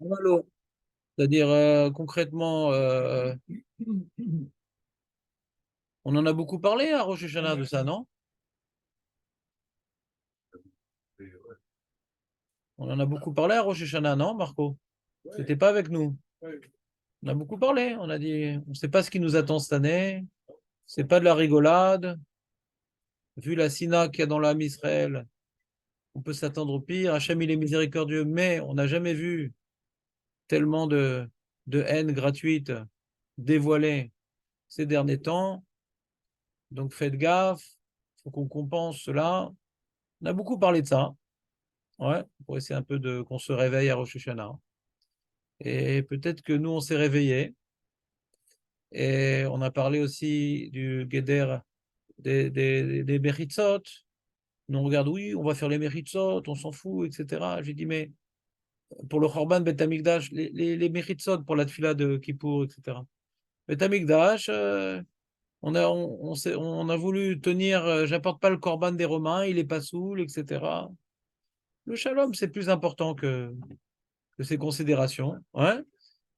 Allô. C'est-à-dire, concrètement, on en a beaucoup parlé à Rosh Hashanah de ça, non? On en a beaucoup parlé à Rosh Hashanah, non, Marco? C'était pas avec nous. On a beaucoup parlé. On a dit, on ne sait pas ce qui nous attend cette année. C'est pas de la rigolade. Vu la sina qu'il y a dans l'âme Israël, on peut s'attendre au pire. Hachem, il est miséricordieux, mais on n'a jamais vu tellement de haine gratuite dévoilée ces derniers temps. Donc faites gaffe. Il faut qu'on compense cela. On a beaucoup parlé de ça. Ouais, pour essayer un peu de qu'on se réveille à Rosh Hashanah. Et peut-être que nous, on s'est réveillés. Et on a parlé aussi du Guéder des Meritzot. Nous, on regarde, oui, on va faire les Meritzot, on s'en fout, etc. J'ai dit, mais pour le Chorban Bet Amikdash, les Meritzot pour la Tfila de Kippour, etc. Bet Amikdash, on a voulu tenir, j'apporte pas le Korban des Romains, il est pas saoul, etc. Le Shalom, c'est plus important que ces considérations. Ouais.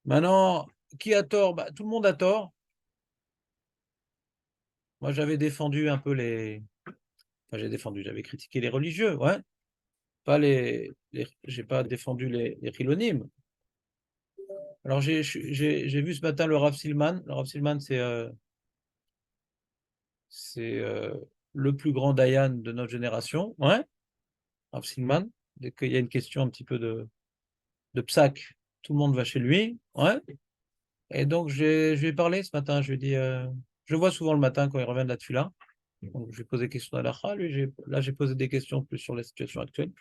Maintenant, qui a tort? Bah, tout le monde a tort. Moi, j'avais défendu un peu les. Enfin, j'ai défendu, j'avais critiqué les religieux, ouais. Pas j'ai pas défendu les Chilonim. Alors, j'ai vu ce matin le Rav Silman. Le Rav Silman, c'est le plus grand Dayan de notre génération, ouais. Rav Silman. Dès qu'il y a une question un petit peu de psaque, tout le monde va chez lui, ouais. Et donc, je lui ai parlé ce matin. Je lui ai dit, je le vois souvent le matin quand il revient de la Tfila. Donc, j'ai posé des questions à l'Akha. Là, j'ai posé des questions plus sur la situation actuelle.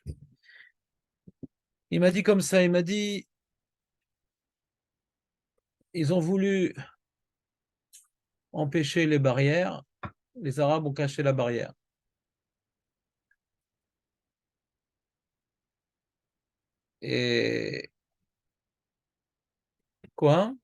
Il m'a dit comme ça, il m'a dit, ils ont voulu empêcher les barrières, les Arabes ont caché la barrière. Et quoi?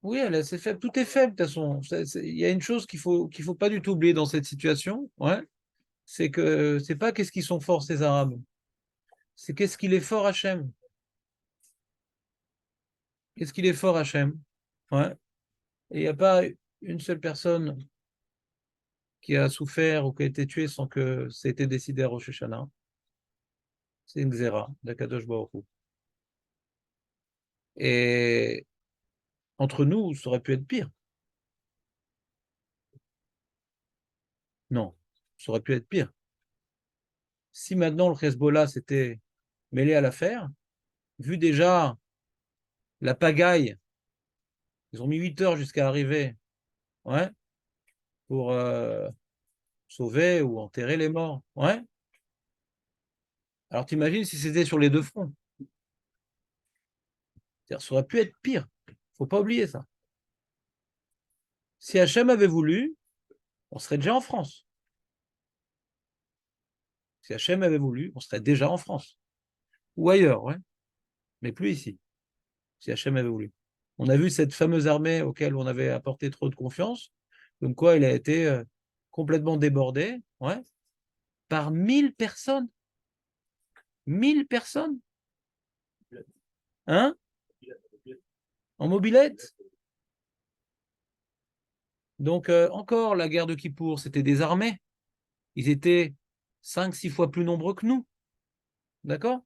Oui, c'est faible. Tout est faible, de toute façon. Il y a une chose qu'il faut pas du tout oublier dans cette situation, ouais, c'est que c'est pas qu'est-ce qu'ils sont forts, ces Arabes, c'est qu'est-ce qu'il est fort Hachem. Qu'est-ce qu'il est fort Hachem. Ouais. Et il n'y a pas une seule personne qui a souffert ou qui a été tué sans que ça ait été décidé à Rosh Hashanah. C'est une xéra d'Akadosh Baruch Hu. Et entre nous, ça aurait pu être pire. Non, ça aurait pu être pire. Si maintenant le Hezbollah s'était mêlé à l'affaire, vu déjà la pagaille, ils ont mis 8 heures jusqu'à arriver, ouais, pour sauver ou enterrer les morts. Ouais. Alors t'imagines si c'était sur les deux fronts. C'est-à-dire, ça aurait pu être pire. Faut pas oublier ça. Si Hachem avait voulu, on serait déjà en France. Si Hachem avait voulu, on serait déjà en France. Ou ailleurs, ouais. Mais plus ici. Si Hachem avait voulu. On a vu cette fameuse armée auquel on avait apporté trop de confiance, comme quoi il a été complètement débordé, ouais, par 1 000 personnes. 1 000 personnes, hein, en mobilette. Donc, encore, la guerre de Kippour, c'était des armées. Ils étaient 5, 6 fois plus nombreux que nous. D'accord?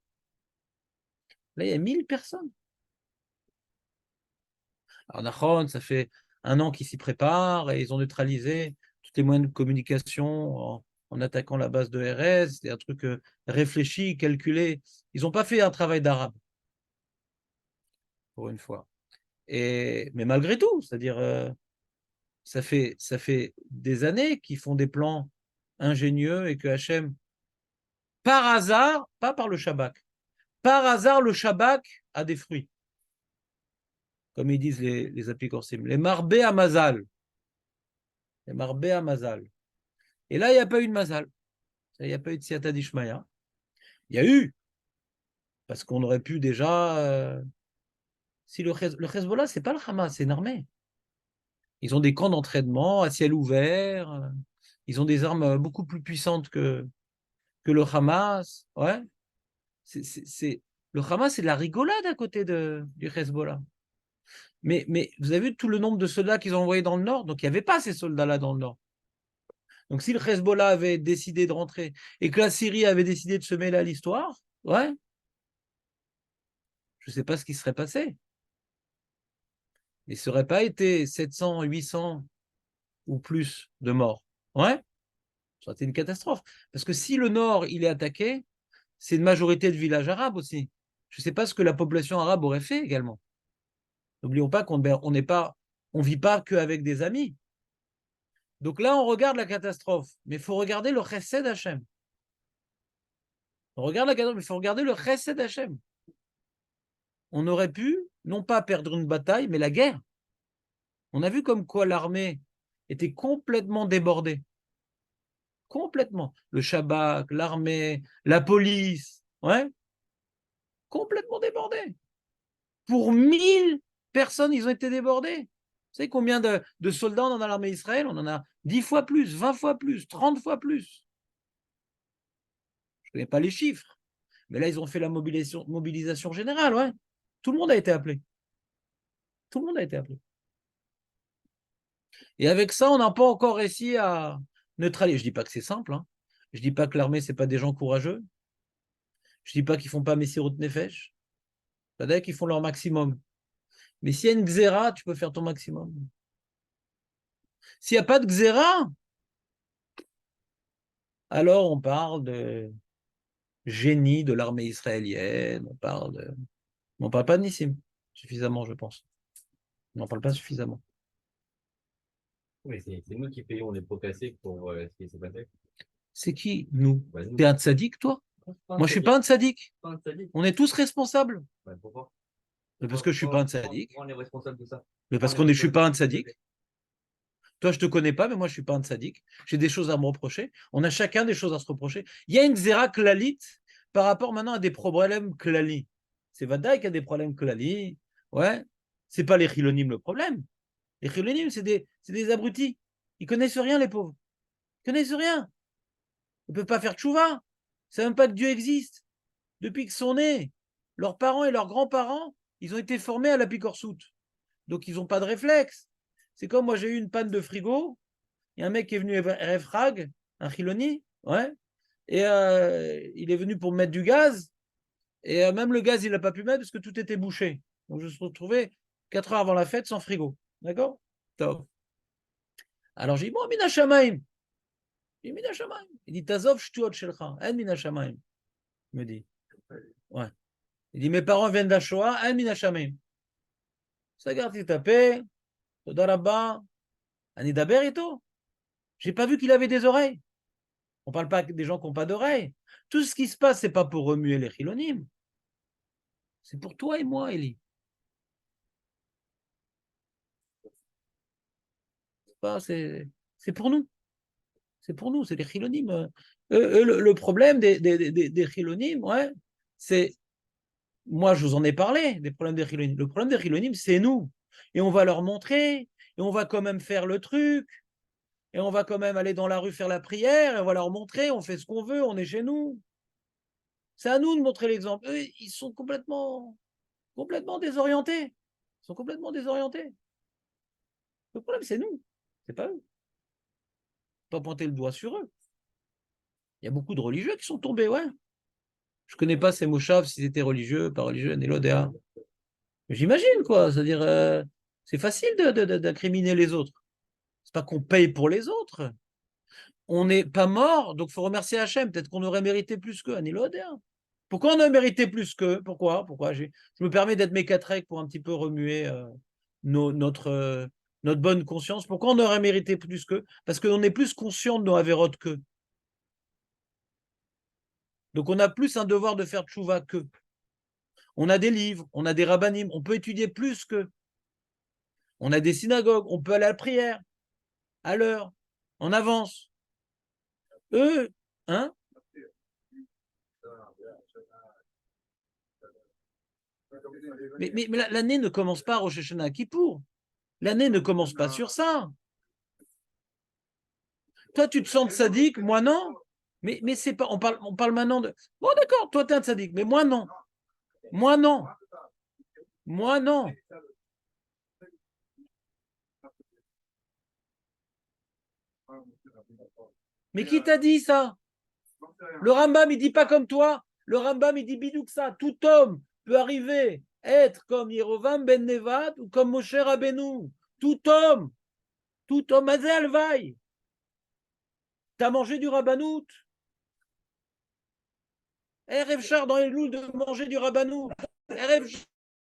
Là, il y a 1 000 personnes. Alors, Nahon, ça fait 1 an qu'ils s'y préparent et ils ont neutralisé tous les moyens de communication en attaquant la base de RS. C'est un truc réfléchi, calculé. Ils n'ont pas fait un travail d'arabe, pour une fois. Mais malgré tout, c'est-à-dire, ça fait des années qu'ils font des plans ingénieux et que Hachem, par hasard, pas par le Shabbat, par hasard, le Shabbat a des fruits, comme ils disent les apicorsim, les marbé à mazal. Les marbé à mazal. Et là, il n'y a pas eu de mazal. Il n'y a pas eu de siata d'Ishmaïa. Il y a eu, parce qu'on aurait pu déjà. Si le Hezbollah, c'est pas le Hamas, c'est une armée. Ils ont des camps d'entraînement à ciel ouvert. Ils ont des armes beaucoup plus puissantes que le Hamas. Ouais. Le Hamas, c'est de la rigolade à côté du Hezbollah. Mais vous avez vu tout le nombre de soldats qu'ils ont envoyés dans le nord? Donc, il n'y avait pas ces soldats-là dans le nord. Donc, si le Hezbollah avait décidé de rentrer et que la Syrie avait décidé de se mêler à l'histoire, ouais, je ne sais pas ce qui serait passé. Mais ça n'aurait pas été 700, 800 ou plus de morts. Ouais, ça aurait été une catastrophe. Parce que si le nord, il est attaqué, c'est une majorité de villages arabes aussi. Je ne sais pas ce que la population arabe aurait fait également. N'oublions pas qu'on n'est pas, on vit pas qu'avec des amis. Donc là, on regarde la catastrophe, mais il faut regarder le chesed Hachem. On regarde la catastrophe, mais il faut regarder le chesed Hachem. On aurait pu, non pas perdre une bataille, mais la guerre. On a vu comme quoi l'armée était complètement débordée. Complètement. Le Shabak, l'armée, la police, ouais, complètement débordée. Pour 1000 personnes, ils ont été débordés. Vous savez combien de soldats on en a dans l'armée d'Israël? On en a 10 fois plus, 20 fois plus, 30 fois plus. Je ne connais pas les chiffres. Mais là, ils ont fait la mobilisation générale, ouais. Tout le monde a été appelé. Tout le monde a été appelé. Et avec ça, on n'a pas encore réussi à neutraliser. Je ne dis pas que c'est simple. Hein. Je ne dis pas que l'armée, ce n'est pas des gens courageux. Je ne dis pas qu'ils ne font pas Messirut Nefesh. C'est-à-dire qu'ils font leur maximum. Mais s'il y a une xéra, tu peux faire ton maximum. S'il n'y a pas de xéra, alors on parle de génie de l'armée israélienne, on parle pas de Nissim suffisamment, je pense. On n'en parle pas suffisamment. Oui, c'est nous qui payons les pots cassés pour ce qui s'est passé. C'est qui, nous? Bah, nous. T'es un tzaddik, toi? Moi, je suis pas un tzaddik. Pas un sadique. On est tous responsables. Ouais, pourquoi? Mais parce que je suis pas un tzaddik. On est responsable de ça. Mais parce que je suis pas un tzaddik. Toi, je te connais pas, mais moi, je suis pas un tzaddik. J'ai des choses à me reprocher. On a chacun des choses à se reprocher. Il y a une zéra klalit par rapport maintenant à des problèmes klali. C'est Vadaï qui a des problèmes klali. Ouais. C'est pas les chilonim le problème. Les chilonim, c'est des abrutis. Ils connaissent rien, les pauvres. Ils connaissent rien. Ils ne peuvent pas faire tchouva. Ils ne savent même pas que Dieu existe. Depuis qu'ils sont nés, leurs parents et leurs grands-parents, ils ont été formés à la picorsoute. Donc, ils n'ont pas de réflexe. C'est comme moi, j'ai eu une panne de frigo. Il y a un mec qui est venu Refrag, un chiloni, ouais, et il est venu pour me mettre du gaz. Et même le gaz, il n'a pas pu mettre parce que tout était bouché. Donc, je me suis retrouvé 4 heures avant la fête sans frigo. D'accord? Top. Alors, j'ai dit, bon, Mina Shamaim. Il dit, Mina Shamaim. Il dit, Tazov shtuot shelcha. En Mina Shamaim. Il me dit. Ouais. Il dit, mes parents viennent d'Ashoa. En Mina Shamaim. Ça garde, il tapait. Todarabba. Ani daber ito. J'ai pas vu qu'il avait des oreilles. On parle pas des gens qui n'ont pas d'oreilles. Tout ce qui se passe, c'est pas pour remuer les chilonimes. C'est pour toi et moi, Eli. C'est pour nous. C'est pour nous, c'est les chilonimes. Le problème des chilonimes, ouais, c'est. Moi, je vous en ai parlé, des problèmes des chilonimes. Le problème des chilonimes, c'est nous. Et on va leur montrer, et on va quand même faire le truc, et on va quand même aller dans la rue faire la prière, et on va leur montrer, on fait ce qu'on veut, on est chez nous. C'est à nous de montrer l'exemple. Eux, ils sont complètement désorientés. Ils sont complètement désorientés. Le problème, c'est nous. C'est pas eux. Pas pointer le doigt sur eux. Il y a beaucoup de religieux qui sont tombés, ouais. Je connais pas ces moshav, s'ils étaient religieux, pas religieux, Nélodéa. J'imagine, quoi. C'est-à-dire, c'est facile d'incriminer les autres. C'est pas qu'on paye pour les autres. On n'est pas mort, donc il faut remercier Hachem. Peut-être qu'on aurait mérité plus qu'eux, Nélodéa. Pourquoi on a mérité plus qu'eux? Pourquoi je me permets d'être mécatrec pour un petit peu remuer notre bonne conscience. Pourquoi on aurait mérité plus qu'eux? Parce qu'on est plus conscient de nos avérotes qu'eux. Donc on a plus un devoir de faire tchouva qu'eux. On a des livres, on a des rabbinim, on peut étudier plus qu'eux. On a des synagogues, on peut aller à la prière, à l'heure, en avance. Eux, hein? Mais l'année ne commence pas à Rosh Hashanah Kippour. L'année ne commence pas sur ça. Toi, tu te sens sadique, moi non. Mais c'est pas. On parle maintenant de. Bon, d'accord, toi, tu es un sadique, mais moi non. Moi non. Moi non. Mais qui t'a dit ça? Le Rambam, il dit pas comme toi. Le Rambam, il dit bidouk ça. Tout homme peut arriver à être comme Yerovam ben Nevat ou comme Moshe Rabbeinu. Tout homme. Tout homme. Mazel Alvaï. T'as mangé du Rabbanout. Erev Char dans les loups de manger du Rabbanout. Erev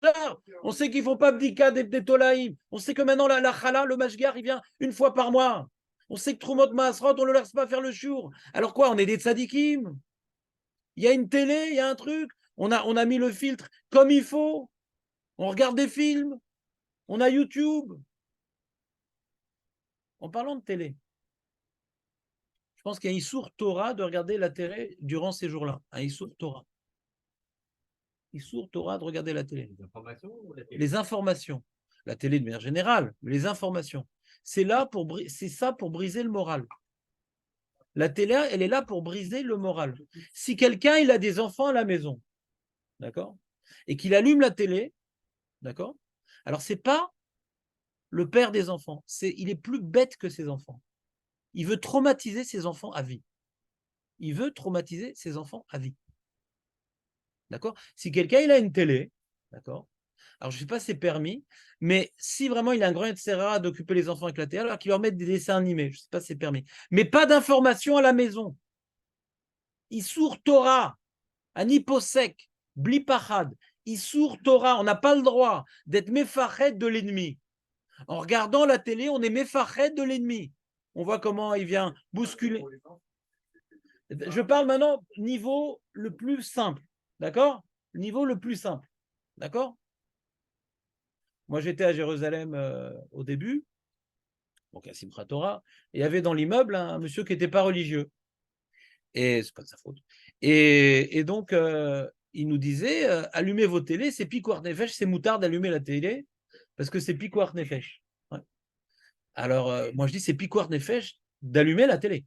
Char. On sait qu'ils font pas bdika des Tolaïm. On sait que maintenant la chala, le mashgar, il vient une fois par mois. On sait que Trumot Maasrot, on ne le laisse pas faire le jour. Alors quoi, on est des tzadikim? Il y a une télé, il y a un truc. On a mis le filtre comme il faut. On regarde des films. On a YouTube. En parlant de télé, je pense qu'il y a un Issour Torah de regarder la télé durant ces jours-là. Un Issour Torah. Issour Torah de regarder la télé. Les informations ou la télé? Les informations. La télé de manière générale, mais les informations. C'est ça pour briser le moral. La télé, elle est là pour briser le moral. Si quelqu'un il a des enfants à la maison, d'accord, et qu'il allume la télé, d'accord, alors c'est pas le père des enfants, il est plus bête que ses enfants. Il veut traumatiser ses enfants à vie. Il veut traumatiser ses enfants à vie. D'accord? Si quelqu'un il a une télé, d'accord? Alors je ne sais pas si c'est permis, mais si vraiment il a un grand intérêt d'occuper les enfants avec la télé, alors qu'il leur mette des dessins animés, je ne sais pas si c'est permis. Mais pas d'informations à la maison. Issour Torah, un hyposec, blipachad, Issour Torah, on n'a pas le droit d'être méfachet de l'ennemi. En regardant la télé, on est méfachet de l'ennemi. On voit comment il vient bousculer. Je parle maintenant niveau le plus simple, d'accord? Niveau le plus simple, d'accord? Moi, j'étais à Jérusalem au début, donc à Simchat Torah, et il y avait dans l'immeuble un monsieur qui n'était pas religieux. Et c'est pas de sa faute. Et donc, il nous disait allumez vos télés, c'est Pikuach Nefesh, c'est moutard d'allumer la télé, parce que c'est Pikuach Nefesh. Ouais. Alors, moi, je dis c'est Pikuach Nefesh d'allumer la télé.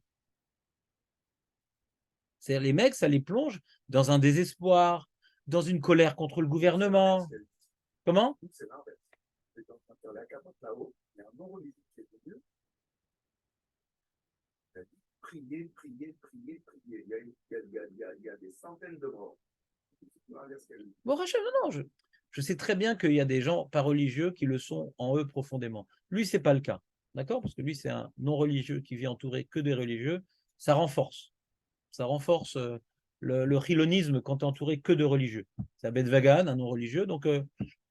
C'est-à-dire, les mecs, ça les plonge dans un désespoir, dans une colère contre le gouvernement. Comment? Prier, prier, prier, prier. Il y a des centaines de morts. Bon, Rachel, non, je sais très bien qu'il y a des gens pas religieux qui le sont en eux profondément. Lui, c'est pas le cas. D'accord? Parce que lui, c'est un non-religieux qui vit entouré que des religieux. Ça renforce. Ça renforce le chilonisme quand tu es entouré que de religieux. C'est un Vagan, un non-religieux, donc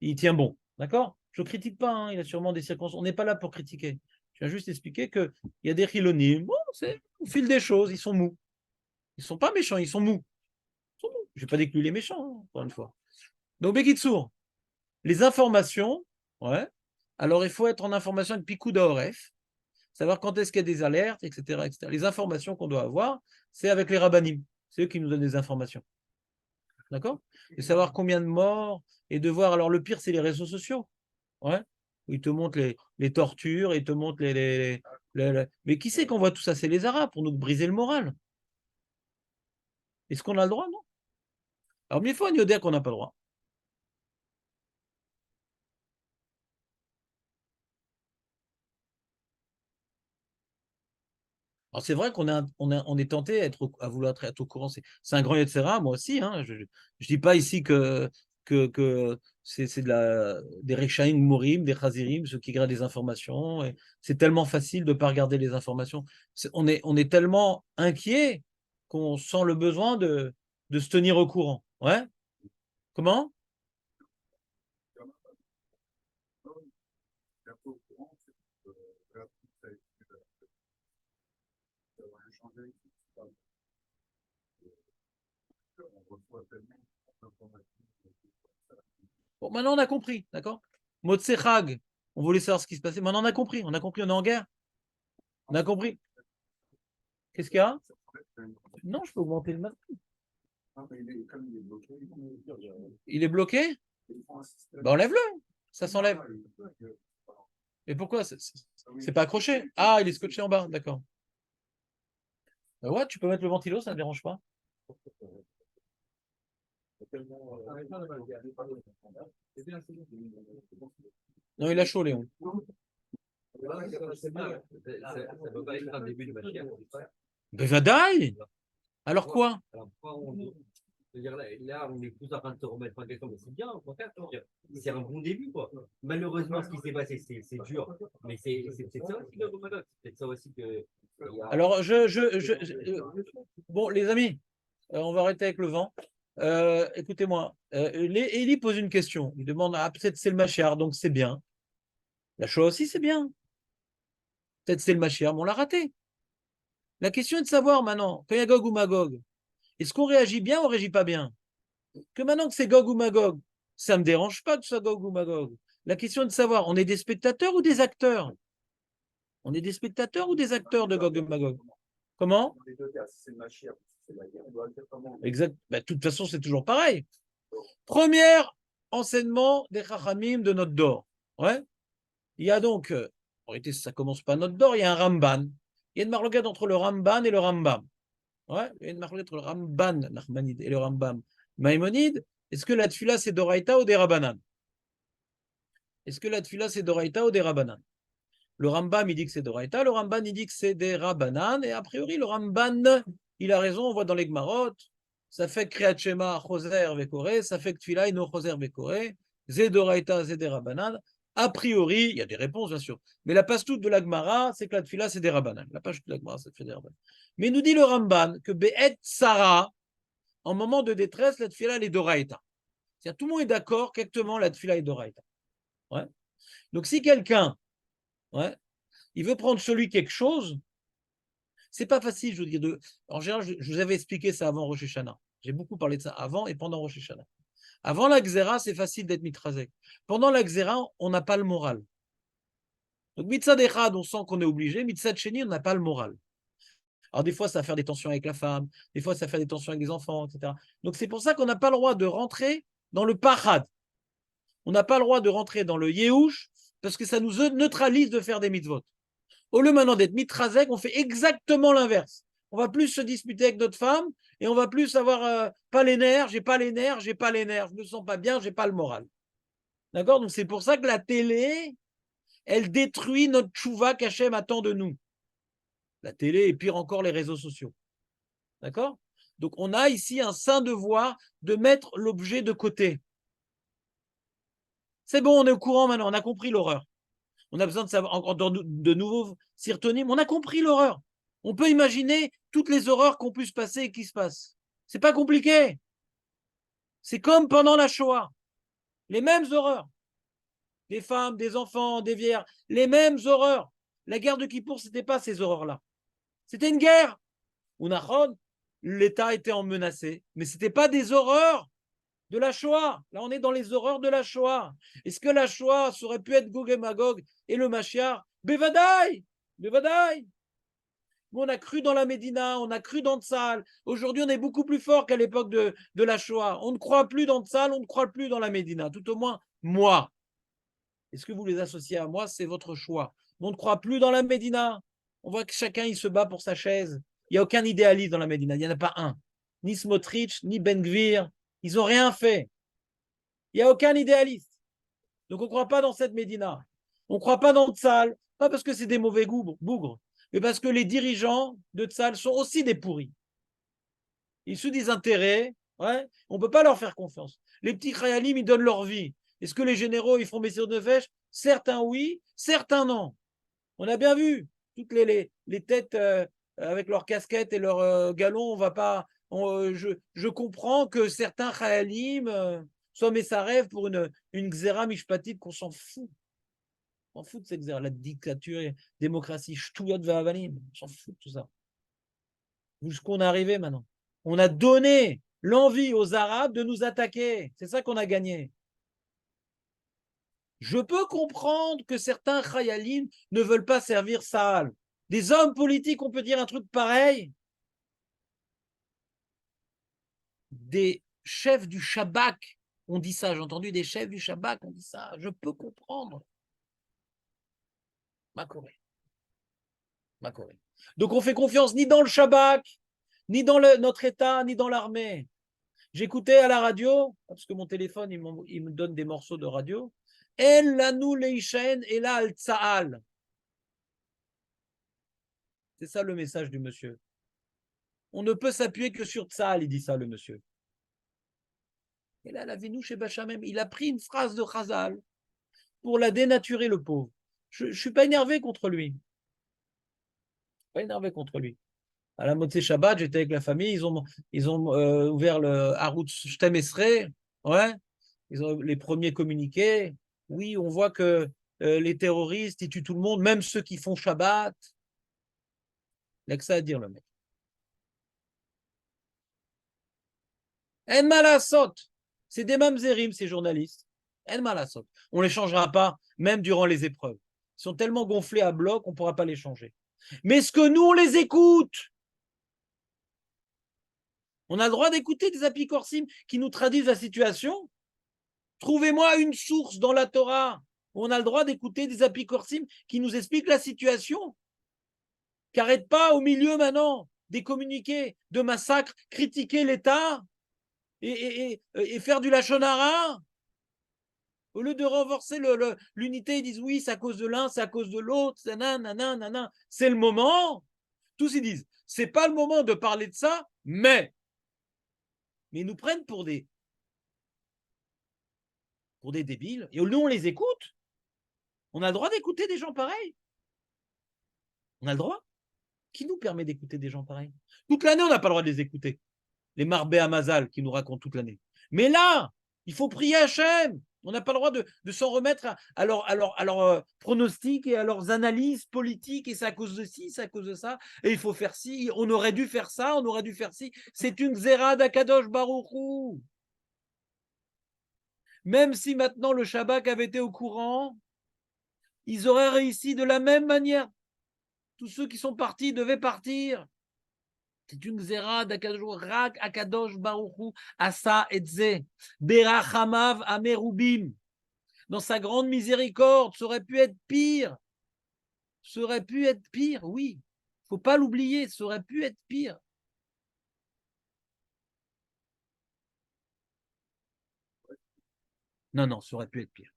il tient bon. D'accord? Je ne critique pas, hein, il a sûrement des circonstances. On n'est pas là pour critiquer. Je viens juste expliquer qu'il y a des chilonismes. Bon, c'est au fil des choses, ils sont mous. Ils ne sont pas méchants, ils sont mous. Je ne vais pas dire que lui, il est méchant, hein, encore une fois. Donc, Bekitsour, les informations, ouais. Alors, il faut être en information avec Pikou d'Aoref, savoir quand est-ce qu'il y a des alertes, etc., etc. Les informations qu'on doit avoir, c'est avec les rabbinim. C'est eux qui nous donnent des informations. D'accord? Et savoir combien de morts, et de voir. Alors, le pire, c'est les réseaux sociaux. Ouais. Où ils te montrent les tortures, ils te montrent Mais qui c'est qu'on voit tout ça? C'est les Arabes pour nous briser le moral. Est-ce qu'on a le droit? Non. Alors, mais il faut dire qu'on n'a pas le droit. Alors c'est vrai on est tenté à vouloir être au courant. C'est un grand Yetzera, moi aussi. Hein. Je ne dis pas ici que c'est des Rechaim Mourim, des Chazirim, ceux qui gardent des informations. C'est tellement facile de ne pas regarder les informations. On est tellement inquiet qu'on sent le besoin de se tenir au courant. Ouais? Comment? Bon, maintenant on a compris, d'accord? Motsechag, on voulait savoir ce qui se passait. Maintenant on a compris, on est en guerre. On a compris. Qu'est-ce qu'il y a? Non, je peux augmenter le masque. Il est bloqué? Ben, enlève-le, ça s'enlève. Et pourquoi? C'est pas accroché? Ah, il est scotché en bas, d'accord. Ouais, tu peux mettre le ventilo, ça ne dérange pas. Non, il a chaud, Léon. Ça peut pas être un début de matière. Bevadaï! Alors quoi? Alors, je veux dire, là, on est tous en train de se remettre en question, mais c'est bien, au contraire, c'est un bon début, quoi. Malheureusement, ce qui s'est passé, c'est dur, mais c'est peut-être ça aussi, le Ramadan. C'est peut-être ça aussi que. Alors, bon, les amis, on va arrêter avec le vent. Écoutez-moi, Élie pose une question. Il demande, ah, peut-être c'est le Machiar, donc c'est bien. La Shoah aussi, c'est bien. Peut-être c'est le Machiar, mais on l'a raté. La question est de savoir maintenant, quand il y a Gog ou Magog, est-ce qu'on réagit bien ou on réagit pas bien? Que maintenant que c'est Gog ou Magog, ça ne me dérange pas que ce soit Gog ou Magog. La question est de savoir, on est des spectateurs ou des acteurs? On est des spectateurs ou des acteurs de Gog et Magog? Comment? Exact. Bah, de toute façon, c'est toujours pareil. Premier enseignement des Chachamim de notre Dor. Ouais. Il y a donc, en réalité, ça commence pas notre Dor, il y a un Ramban. Il y a une marloquette entre le Ramban et le Rambam. Ouais. Il y a une marloquette entre le Ramban Nachmanide et le Rambam Maïmonide. Est-ce que la tfila c'est d'Oraïta ou des Rabbanan? Est-ce que la tfila c'est d'Oraïta ou des Rabbanan? Le Rambam, il dit que c'est d'Oraïta, le Ramban, il dit que c'est des Rabbanan, et a priori, le Ramban, il a raison, on voit dans les Gmarot, ça fait que Kriyat Shema Choser Vekore, ça fait que Tfila Ino Choser Vekore, Zé d'Oraïta, Zé des Rabbanan. A priori, il y a des réponses, bien sûr, mais la passe toute de la Gemara, c'est que la Tfila, c'est des Rabbanan. La page toute de la Gemara, ça fait des Rabbanan. Mais nous dit le Ramban que Be'et Sarah, en moment de détresse, la Tfila, elle est d'Oraïta. C'est-à-dire, tout le monde est d'accord qu'actuellement, la Tfila est d'Oraïta. Ouais. Donc, si quelqu'un, ouais, il veut prendre celui quelque chose, c'est pas facile, je veux dire. En général, je vous avais expliqué ça avant Rosh Hashanah. J'ai beaucoup parlé de ça avant et pendant Rosh Hashanah. Avant la Xéra, c'est facile d'être mitrazek. Pendant la Xéra, on n'a pas le moral. Donc, mitzad echad, on sent qu'on est obligé. Mitzad sheni, on n'a pas le moral. Alors, des fois, ça va faire des tensions avec la femme. Des fois, ça va faire des tensions avec les enfants, etc. Donc, c'est pour ça qu'on n'a pas le droit de rentrer dans le pachad. On n'a pas le droit de rentrer dans le yehush parce que ça nous neutralise de faire des mitzvot. Au lieu maintenant d'être mitrazek, on fait exactement l'inverse. On va plus se disputer avec notre femme et on va plus avoir pas les nerfs, j'ai pas les nerfs, j'ai pas les nerfs, je me sens pas bien, j'ai pas le moral. D'accord? Donc c'est pour ça que la télé, elle détruit notre tchouva qu'Hachem attend de nous. La télé et pire encore les réseaux sociaux. D'accord? Donc on a ici un saint devoir de mettre l'objet de côté. C'est bon, on est au courant maintenant, on a compris l'horreur. On a besoin de savoir encore de nouveaux sirtonimes. On a compris l'horreur. On peut imaginer toutes les horreurs qu'on puisse passer et qui se passent. C'est pas compliqué. C'est comme pendant la Shoah. Les mêmes horreurs. Des femmes, des enfants, des vieillards. Les mêmes horreurs. La guerre de Kippour, ce n'était pas ces horreurs-là. C'était une guerre. Unachon, l'État était en menacé. Mais ce n'était pas des horreurs de la Shoah. Là, on est dans les horreurs de la Shoah. Est-ce que la Shoah, ça aurait pu être Gog et Magog et le Mashiach? Bevadaï! Bevadaï! On a cru dans la Médina, on a cru dans Tzal. Aujourd'hui, on est beaucoup plus fort qu'à l'époque de la Shoah. On ne croit plus dans Tzal, on ne croit plus dans la Médina. Tout au moins, moi. Est-ce que vous les associez à moi? C'est votre choix. On ne croit plus dans la Médina. On voit que chacun, il se bat pour sa chaise. Il n'y a aucun idéaliste dans la Médina. Il n'y en a pas un. Ni Smotrich, ni Ben Gvir. Ils n'ont rien fait. Il n'y a aucun idéaliste. Donc, on ne croit pas dans cette Médina. On ne croit pas dans Tzal. Pas parce que c'est des mauvais bougres, mais parce que les dirigeants de Tzal sont aussi des pourris. Ils sont des intérêts. Ouais. On ne peut pas leur faire confiance. Les petits Khayalim, ils donnent leur vie. Est-ce que les généraux, ils font Messire de Fèche? Certains oui, certains non. On a bien vu toutes les têtes avec leurs casquettes et leurs galons. On va pas. Je comprends que certains Khayalim soient Messarev pour une Xéra Mishpatit qu'on s'en fout. On s'en fout de cette Xéra, la dictature, la démocratie, Shtuyot Va'avalim. On s'en fout de tout ça. Jusqu'où on est arrivé maintenant. On a donné l'envie aux Arabes de nous attaquer. C'est ça qu'on a gagné. Je peux comprendre que certains Khayalim ne veulent pas servir Saal. Des hommes politiques, on peut dire un truc pareil. Des chefs du Shabak, on dit ça. J'ai entendu des chefs du Shabak, on dit ça. Je peux comprendre. Ma Corée. Donc on fait confiance ni dans le Shabak, ni dans notre État, ni dans l'armée. J'écoutais à la radio, parce que mon téléphone, il me donne des morceaux de radio. El lanu leishen et la al tsahal. C'est ça le message du monsieur. On ne peut s'appuyer que sur Tsahal, il dit ça le monsieur. Et là, la Vénou chez Bachamem, il a pris une phrase de Chazal pour la dénaturer, le pauvre. Je ne suis pas énervé contre lui. Pas énervé contre lui. À la Motzei Shabbat, j'étais avec la famille, ils ont ouvert le Haroutz Shtem Esrei, ouais, ils ont les premiers communiqués. Oui, on voit que les terroristes, ils tuent tout le monde, même ceux qui font Shabbat. Il n'y a que ça à dire, le mec. En malasot, c'est des mamzerim, ces journalistes. En malasot. On ne les changera pas, même durant les épreuves. Ils sont tellement gonflés à bloc, on ne pourra pas les changer. Mais est-ce que nous, on les écoute? On a le droit d'écouter des apicorsim qui nous traduisent la situation? Trouvez-moi une source dans la Torah où on a le droit d'écouter des apicorsim qui nous expliquent la situation. Qu'arrête pas au milieu maintenant des communiqués de massacres, critiquer l'État et faire du lachon hara. Au lieu de renforcer l'unité, ils disent oui, c'est à cause de l'un, c'est à cause de l'autre, c'est le moment. Tous ils disent, c'est pas le moment de parler de ça, mais ils nous prennent pour des débiles. Et nous, on les écoute. On a le droit d'écouter des gens pareils. On a le droit. Qui nous permet d'écouter des gens pareils? Toute l'année, on n'a pas le droit de les écouter. Les Marbé Amazal qui nous racontent toute l'année. Mais là, il faut prier Hachem. On n'a pas le droit de s'en remettre à leurs pronostics et à leurs analyses politiques. Et c'est à cause de ci, c'est à cause de ça. Et il faut faire ci. On aurait dû faire ça, on aurait dû faire ci. C'est une zéra d'Akadosh Baruchou. Même si maintenant le Shabbat avait été au courant, ils auraient réussi de la même manière. Tous ceux qui sont partis devaient partir. C'est une zéra d'Akadosh Rak Akadosh Baruchou Asa Etze Berachamav Amerubim. Dans sa grande miséricorde, ça aurait pu être pire. Ça aurait pu être pire, oui. Il ne faut pas l'oublier, ça aurait pu être pire. Non, ça aurait pu être pire.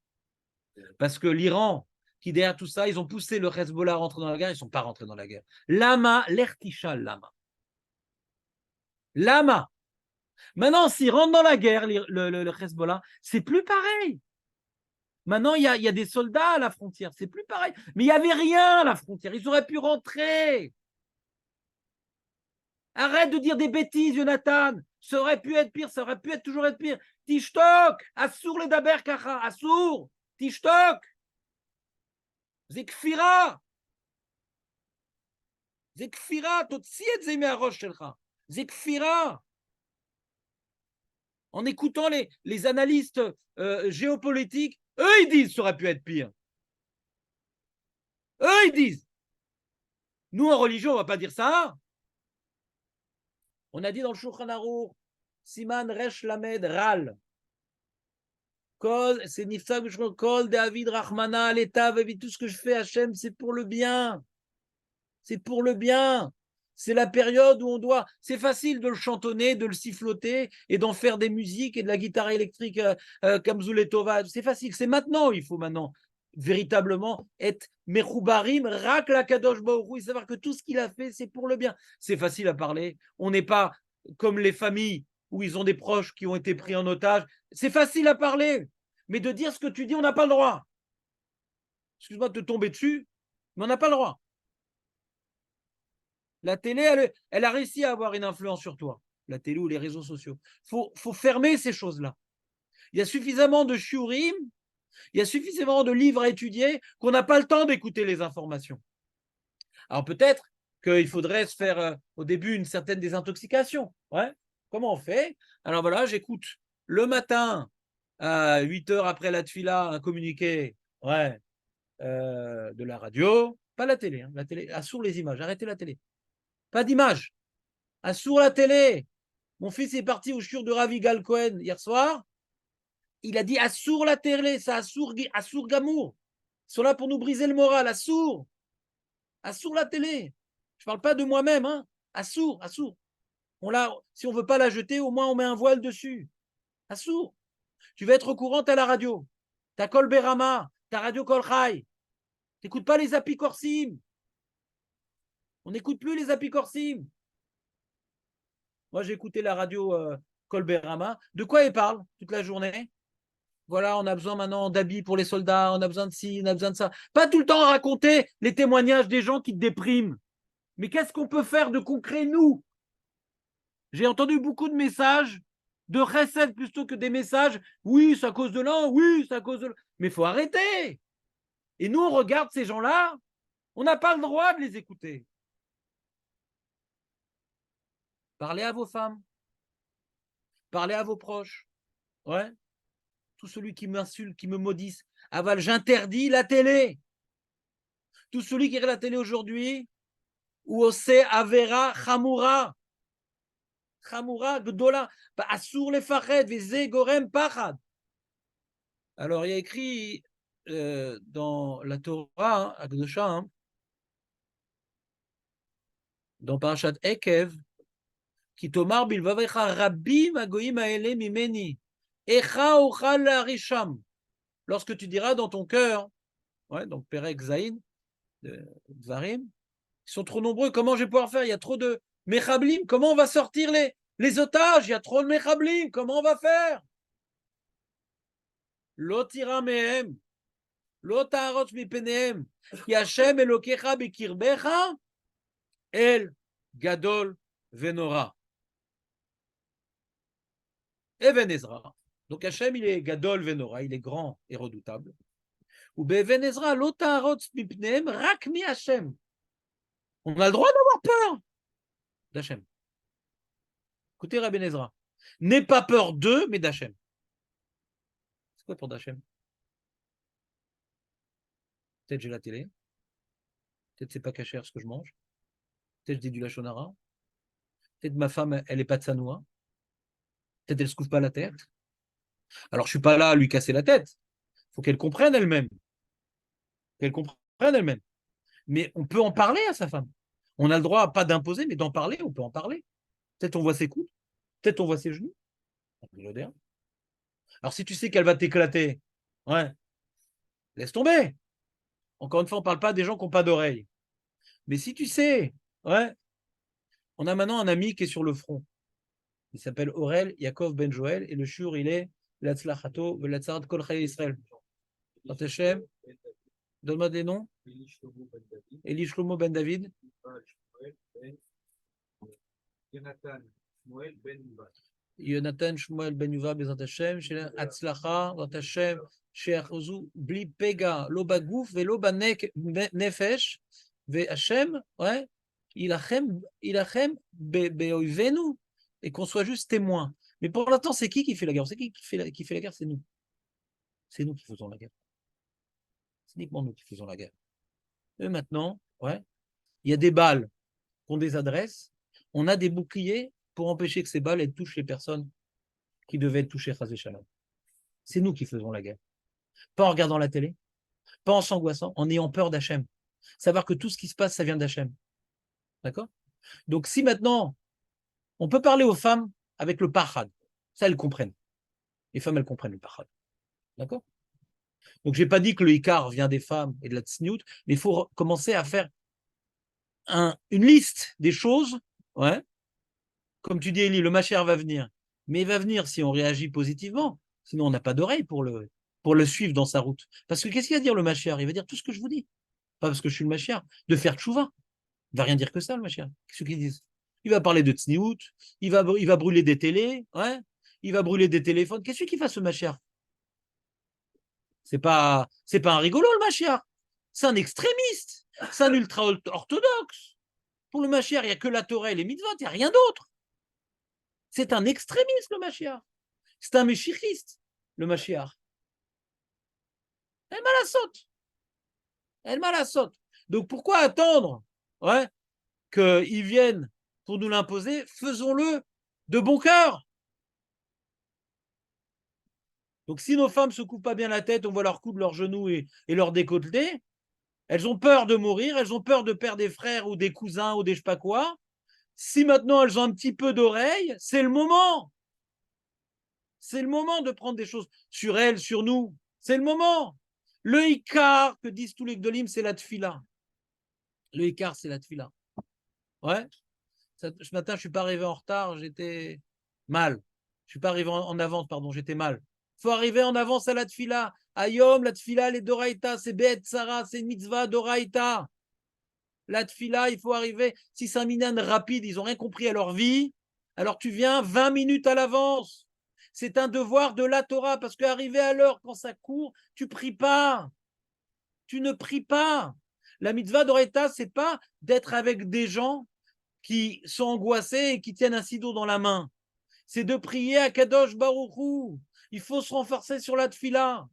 Parce que l'Iran, qui derrière tout ça, ils ont poussé le Hezbollah à rentrer dans la guerre, ils ne sont pas rentrés dans la guerre. Lama, l'Ertichal, Lama. Lama. Maintenant, s'ils rentrent dans la guerre, le Hezbollah, c'est plus pareil. Maintenant, il y a des soldats à la frontière, c'est plus pareil. Mais il n'y avait rien à la frontière, ils auraient pu rentrer. Arrête de dire des bêtises, Jonathan. Ça aurait pu être pire, ça aurait pu toujours être pire. Tishtok, Assour le Daber Kacha, Assour, Tishtok. Zekfira. Zekfira, Totsi et Zeme Arosh Shelcha. Zekfira. En écoutant les analystes géopolitiques, eux, ils disent que ça aurait pu être pire. Eux, ils disent. Nous, en religion, on ne va pas dire ça. On a dit dans le Shulchan Aruch, Siman Resh Lamed Ral. C'est Nifsa Kol, David, Rahmana, l'État, tout ce que je fais, Hachem, c'est pour le bien. C'est pour le bien. C'est la période où on doit. C'est facile de le chantonner, de le siffloter et d'en faire des musiques et de la guitare électrique comme Zuletova. C'est facile. C'est maintenant. Il faut maintenant véritablement être Mechoubarim, Rak la Kadosh Baruch Hu, et savoir que tout ce qu'il a fait, c'est pour le bien. C'est facile à parler. On n'est pas comme les familles où ils ont des proches qui ont été pris en otage. C'est facile à parler. Mais de dire ce que tu dis, on n'a pas le droit. Excuse-moi de te tomber dessus, mais on n'a pas le droit. La télé, elle a réussi à avoir une influence sur toi. La télé ou les réseaux sociaux. Faut fermer ces choses-là. Il y a suffisamment de shiurim, il y a suffisamment de livres à étudier qu'on n'a pas le temps d'écouter les informations. Alors peut-être qu'il faudrait se faire au début une certaine désintoxication. Ouais. Comment on fait? Alors voilà, j'écoute le matin à 8 heures après la tfila un communiqué de la radio, pas la télé. La télé, assour les images, arrêtez la télé. Pas d'image. Assour la télé. Mon fils est parti au shiur de Ravi Gal Cohen hier soir. Il a dit assour la télé, ça assour Gamour. Ils sont là pour nous briser le moral. Assour la télé. Je ne parle pas de moi-même, hein. Assour. Si on ne veut pas la jeter, au moins on met un voile dessus. Assour. Tu vas être au courant, tu as la radio. Tu as Kol Berama, tu as Radio Kol Chai. Tu n'écoutes pas les apicorsim. On n'écoute plus les apicorsim. Moi, j'ai écouté la radio Kol Berama. De quoi ils parlent toute la journée? Voilà, on a besoin maintenant d'habits pour les soldats, on a besoin de ci, on a besoin de ça. Pas tout le temps raconter les témoignages des gens qui te dépriment. Mais qu'est-ce qu'on peut faire de concret, nous? J'ai entendu beaucoup de messages de recette plutôt que des messages. Oui, c'est à cause de l'un, oui, c'est à cause de l'autre. Mais il faut arrêter. Et nous, on regarde ces gens-là, on n'a pas le droit de les écouter. Parlez à vos femmes. Parlez à vos proches. Ouais. Tout celui qui m'insulte, qui me maudisse. Aval, j'interdis la télé. Tout celui qui regarde la télé aujourd'hui, ou ose avera chamura. Chamura, gdola. Assour les fared, veze gorem pachad. Alors, il y a écrit dans la Torah, Akdosha, hein, dans Parashat Ekev, qui tomar bilvavecha rabim agoim aele mimeni, echa ochal larisham. Lorsque tu diras dans ton cœur, ouais, donc Perek Zaïn, Dvarim, ils sont trop nombreux, comment je vais pouvoir faire? Il y a trop de mechablim, comment on va sortir les otages? Il y a trop de mechablim, comment on va faire? Lotira mehem. לא תערוץ מפניהם, כי השם אלוקיך בקרבך אל גדול ונורא. Even Ezra. Donc Hachem, il est gadol venora, il est grand et redoutable. Ou Beven Ezra, lo ta'arotz mipnehem rak mi Hachem. On a le droit d'avoir peur d'Hachem. Écoutez Rabbi Ezra. N'aie pas peur d'eux, mais d'Hachem. C'est quoi pour d'Hachem? Peut-être j'ai la télé. Peut-être c'est pas cachère ce que je mange. Peut-être je dis du lachonara. Peut-être ma femme, elle est pas de sanoua. Peut-être elle se couvre pas la tête. Alors je suis pas là à lui casser la tête. Il faut qu'elle comprenne elle-même. Qu'elle comprenne elle-même. Mais on peut en parler à sa femme. On a le droit, pas d'imposer, mais d'en parler, on peut en parler. Peut-être on voit ses coudes, peut-être on voit ses genoux. Alors si tu sais qu'elle va t'éclater, ouais, laisse tomber. Encore une fois, on ne parle pas des gens qui n'ont pas d'oreilles. Mais si tu sais, ouais, on a maintenant un ami qui est sur le front. Il s'appelle Aurel Yaakov Ben Joël et le shur, il est Latzlachato Velatzarat Kol Chayei Israël. Donne-moi des noms. Eli Shlomo Ben David. Yonatan Shmuel Ben Yuva Bezat Hashem, Atzlacha, Bezat Hashem, Sheachozu, Bli Pega, lo baguf velo banek nefesh, ve Hashem, ouais, ilachem beoivenu, et qu'on soit juste témoin. Mais pour l'instant, c'est qui fait la guerre? C'est qui fait la guerre? C'est nous. C'est nous qui faisons la guerre. C'est uniquement nous qui faisons la guerre. Et maintenant, ouais, il y a des balles qu'on désadresse, on a des boucliers pour empêcher que ces balles elles touchent les personnes qui devaient être touchées. C'est nous qui faisons la guerre. Pas en regardant la télé, pas en s'angoissant, en ayant peur d'Hachem. Savoir que tout ce qui se passe, ça vient d'Hachem. D'accord? Donc si maintenant, on peut parler aux femmes avec le pachad, ça elles comprennent. Les femmes, elles comprennent le pachad. D'accord? Donc je n'ai pas dit que le Icar vient des femmes et de la tsniout, mais il faut commencer à faire une liste des choses, ouais. Comme tu dis, Elie, le Mashiach va venir. Mais il va venir si on réagit positivement. Sinon, on n'a pas d'oreille pour le suivre dans sa route. Parce que qu'est-ce qu'il va dire le Mashiach? Il va dire tout ce que je vous dis. Pas parce que je suis le Mashiach. De faire tchouva. Il ne va rien dire que ça, le Mashiach. Qu'est-ce qu'ils disent? Il va parler de tsniout. Il va brûler des télés. Ouais. Il va brûler des téléphones. Qu'est-ce qu'il fasse, ce Mashiach? C'est pas un rigolo, le Mashiach. C'est un extrémiste. C'est un ultra-orthodoxe. Pour le Mashiach, il n'y a que la Torah et les mitzvot. Il n'y a rien d'autre. C'est un extrémiste, le Mashiach. C'est un méchichiste, le Mashiach. Elle m'a la saute. Donc pourquoi attendre, ouais, qu'ils viennent pour nous l'imposer? Faisons-le de bon cœur. Donc si nos femmes ne se coupent pas bien la tête, on voit leurs coudes, leurs genoux et leurs décolletés, Elles ont peur de mourir, elles ont peur de perdre des frères ou des cousins ou des je sais pas quoi. Si maintenant elles ont un petit peu d'oreille, c'est le moment. C'est le moment de prendre des choses sur elles, sur nous. C'est le moment. Le Icar, que disent tous les Gdolim, c'est la tfila. Le Icar, c'est la tfila. Ouais. Ce matin, je ne suis pas arrivé en retard, j'étais mal. Je ne suis pas arrivé en avance, pardon, j'étais mal. Il faut arriver en avance à la tfila. Ayom, la tfila, les doraïta, c'est Bet Sarah, c'est mitzvah doraïta. La tfila, il faut arriver. Si c'est un minan rapide, ils n'ont rien compris à leur vie, alors tu viens 20 minutes à l'avance. C'est un devoir de la Torah, parce qu'arriver à l'heure, quand ça court, tu pries pas. Tu ne pries pas. La mitzvah d'Oreta, c'est pas d'être avec des gens qui sont angoissés et qui tiennent un sido dans la main. C'est de prier à Kadosh Baruchou. Il faut se renforcer sur la tfila.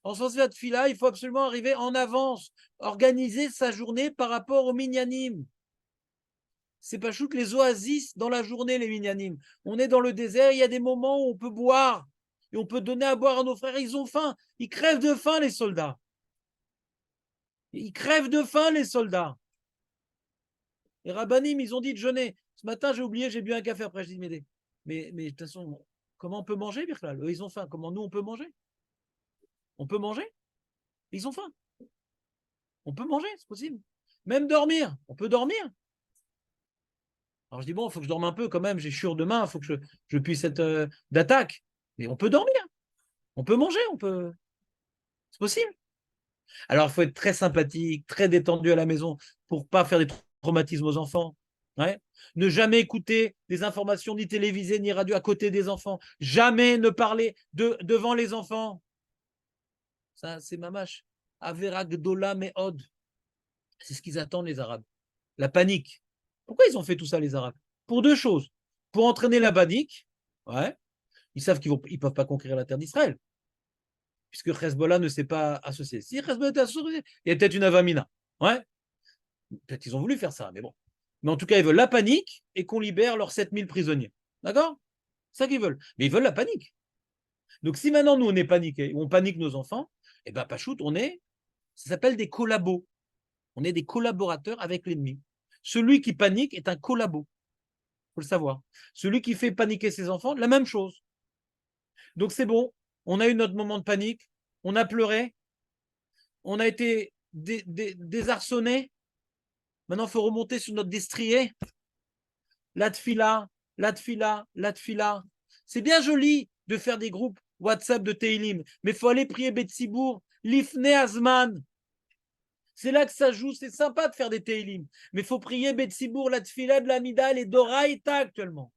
En sens de la tfila, il faut absolument arriver en avance, organiser sa journée par rapport aux minyanim. C'est pas chouette les oasis dans la journée, les minyanim. On est dans le désert, il y a des moments où on peut boire et on peut donner à boire à nos frères. Ils ont faim, ils crèvent de faim, les soldats. Ils crèvent de faim, les soldats. Les rabbinim, ils ont dit de jeûner. Ce matin, j'ai oublié, j'ai bu un café après. Je dis, mais de toute façon, comment on peut manger, Birklal? Eux, ils ont faim. Comment nous, on peut manger? On peut manger? Ils ont faim. On peut manger, c'est possible. Même dormir, on peut dormir. Alors je dis, bon, il faut que je dorme un peu quand même. J'ai sûr demain, il faut que je puisse être d'attaque. Mais on peut dormir. On peut manger, on peut. C'est possible. Alors, il faut être très sympathique, très détendu à la maison pour ne pas faire des traumatismes aux enfants. Ouais. Ne jamais écouter des informations ni télévisées ni radio à côté des enfants. Jamais ne parler devant les enfants. Ça, c'est mamash. Avera gdola me'od. C'est ce qu'ils attendent, les Arabes. La panique. Pourquoi ils ont fait tout ça, les Arabes? Pour deux choses. Pour entraîner la panique. Ouais. Ils savent qu'ils ne peuvent pas conquérir la terre d'Israël. Puisque Hezbollah ne s'est pas associé. Si Hezbollah était associé, il y a peut-être une avamina. Ouais. Peut-être qu'ils ont voulu faire ça, mais bon. Mais en tout cas, ils veulent la panique et qu'on libère leurs 7000 prisonniers. D'accord? C'est ça qu'ils veulent. Mais ils veulent la panique. Donc, si maintenant, nous, on est paniqués, on panique nos enfants, eh bien, Pachout, ça s'appelle des collabos. On est des collaborateurs avec l'ennemi. Celui qui panique est un collabo. Il faut le savoir. Celui qui fait paniquer ses enfants, la même chose. Donc, c'est bon. On a eu notre moment de panique. On a pleuré. On a été désarçonnés. Maintenant, il faut remonter sur notre destrier. La tfila, la tfila, la tfila. C'est bien joli de faire des groupes WhatsApp de Teilim, mais il faut aller prier Betsibourg, l'Ifne Azman. C'est là que ça joue, c'est sympa de faire des Teilim, mais il faut prier Betsibourg, la tfila de l'Amida et d'Oraïta actuellement.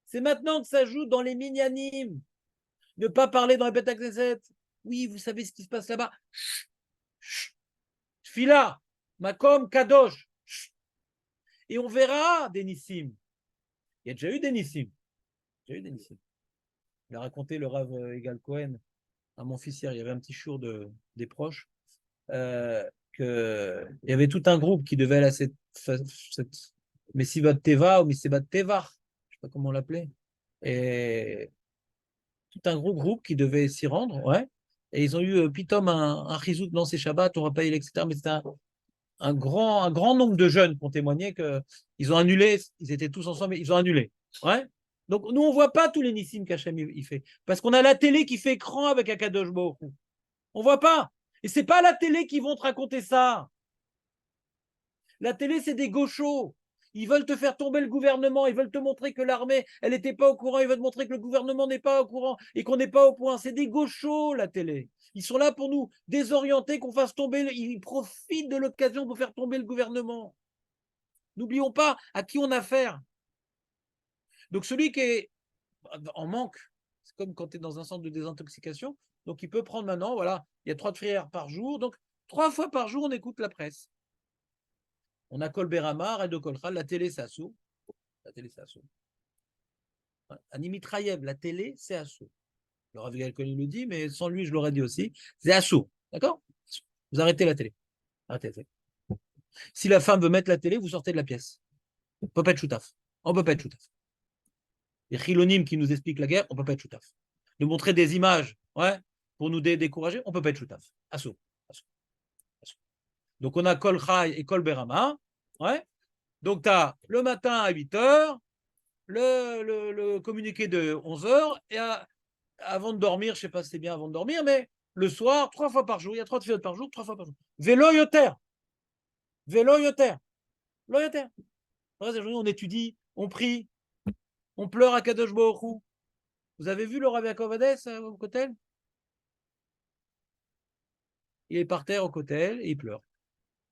C'est maintenant que ça joue dans les minyanim. Ne pas parler dans les Beth Knesset. Oui, vous savez ce qui se passe là-bas. Tfila, Makom Kadosh. Et on verra des Nissim. Il y a déjà eu des Nissim. Il a raconté le Rav Egal Cohen à mon fils hier. Il y avait un petit jour des proches. Il y avait tout un groupe qui devait aller à cette Messibat Teva ou Messibat Teva. Je ne sais pas comment on l'appelait. Et tout un gros groupe qui devait s'y rendre. Ouais. Et ils ont eu pitom un chizout dans ces Shabbats, on va pas y aller, etc. Mais c'était un grand nombre de jeunes qui ont témoigné qu'ils ont annulé, ils étaient tous ensemble, mais ils ont annulé. Ouais. Donc, nous, on ne voit pas tous les Nissim qu'Hachem il fait. Parce qu'on a la télé qui fait écran avec Akadosh Baruch Hu. On ne voit pas. Et ce n'est pas la télé qui vont te raconter ça. La télé, c'est des gauchos. Ils veulent te faire tomber le gouvernement. Ils veulent te montrer que l'armée, elle n'était pas au courant. Ils veulent te montrer que le gouvernement n'est pas au courant et qu'on n'est pas au point. C'est des gauchos, la télé. Ils sont là pour nous désorienter, qu'on fasse tomber. Ils profitent de l'occasion pour faire tomber le gouvernement. N'oublions pas à qui on a affaire. Donc, celui qui est en manque, c'est comme quand tu es dans un centre de désintoxication. Donc, il peut prendre maintenant, voilà, il y a 3 prières par jour. Donc, 3 fois par jour, on écoute la presse. On a Kolberama, Radio Kolchal, la télé, c'est assaut. La télé, c'est assaut. Animitrayev, la télé, c'est assaut. Le Rav Egal Cohen le dit, mais sans lui, je l'aurais dit aussi. C'est assaut. D'accord? Vous arrêtez la télé. Arrêtez la télé. Si la femme veut mettre la télé, vous sortez de la pièce. On ne peut pas être choutaf. On ne peut pas être choutaf. Les chilonim qui nous expliquent la guerre, on ne peut pas être choutaf. De montrer des images, ouais, pour nous décourager, on ne peut pas être choutaf. Assaut. Donc, on a Kol Chai et Kol Berama. Ouais. Donc, tu as le matin à 8 heures, le communiqué de 11 heures, et avant de dormir, je ne sais pas si c'est bien avant de dormir, mais le soir, 3 fois par jour. Il y a 3 tefilot par jour, 3 fois par jour. Vélo yoter. Vélo yoter. Vélo yoter. Le reste de la journée, on étudie, on prie, on pleure à Kadosh Baruch Hu. Vous avez vu le Rav Yaakov Hades au Kotel? Il est par terre au Kotel et il pleure.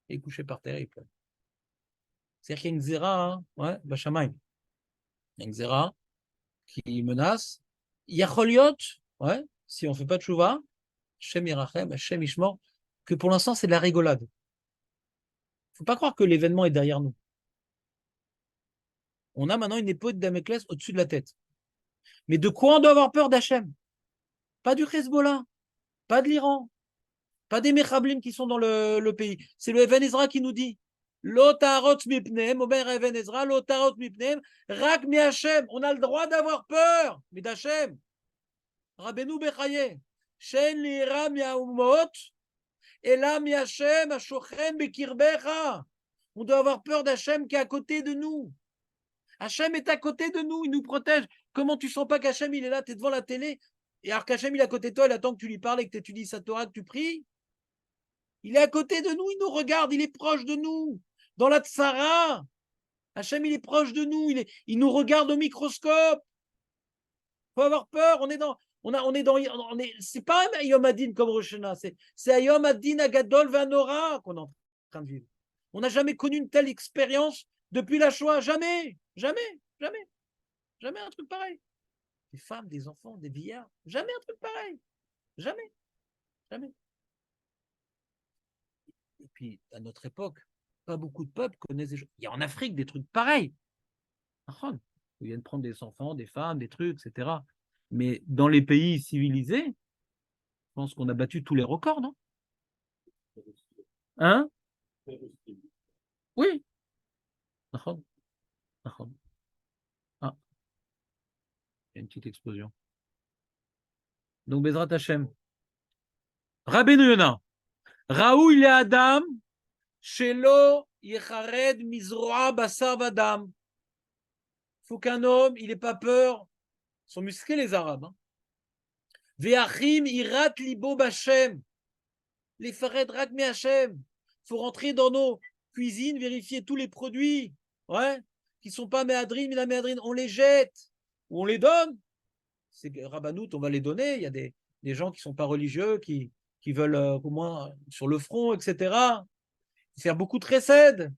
Il est couché par terre et il pleure. C'est-à-dire qu'il y a une zéra, hein, ouais, Bachamaï. Il y a une zéra qui menace. Yacholiot, ouais, si on ne fait pas de chouva, Shem Yerachem, Shem Ishmor, que pour l'instant c'est de la rigolade. Il ne faut pas croire que l'événement est derrière nous. On a maintenant une épée de Damoclès au-dessus de la tête. Mais de quoi on doit avoir peur d'Hachem? Pas du Hezbollah, pas de l'Iran, pas des Mechablim qui sont dans le pays. C'est le Even Ezra qui nous dit Lotarot mipnem, Omer Even Ezra, Lotarot mipnem, Rak mi Hachem. On a le droit d'avoir peur, mais d'Hachem. Rabbeinu Bechaye, Shen li'ira mi'aumot, Ela mi Hachem, Ashochen bekirbecha. On doit avoir peur d'Hachem qui est à côté de nous. Hachem est à côté de nous, il nous protège. Comment tu sens pas qu'Hachem il est là, tu es devant la télé, et alors qu'Hachem il est à côté de toi, il attend que tu lui parles et que tu étudies sa Torah, que tu pries. Il est à côté de nous, il nous regarde, il est proche de nous. Dans la Tsara, Hachem il est proche de nous, il nous regarde au microscope. Il faut avoir peur, c'est pas un Ayom Adin comme Rosh Hashanah, c'est Ayom Adin Agadol Vanora qu'on est en train de vivre. On n'a jamais connu une telle expérience depuis la Shoah, jamais, jamais, jamais, jamais un truc pareil. Des femmes, des enfants, des vieillards, jamais un truc pareil, jamais, jamais. Et puis, à notre époque, pas beaucoup de peuples connaissent des choses. Il y a en Afrique des trucs pareils. Ils viennent prendre des enfants, des femmes, des trucs, etc. Mais dans les pays civilisés, je pense qu'on a battu tous les records, non? Hein? Oui. Ah, il y a une petite explosion. Donc, Bezrat Hashem. Rabbeinu Yona. Raoul le Adam, Shelo Yechared Mizroa Basar Vadam. Il faut qu'un homme, il n'ait pas peur. Ils sont musclés, les Arabes. Ve'achim irat libo b'Hashem. Les fared rak me Hashem. Il faut rentrer dans nos cuisines, vérifier tous les produits, ouais, qui ne sont pas méadrines, on les jette ou on les donne. C'est Rabbanout, on va les donner. Il y a des gens qui ne sont pas religieux, qui veulent au moins sur le front, etc. Faire beaucoup de récèdes.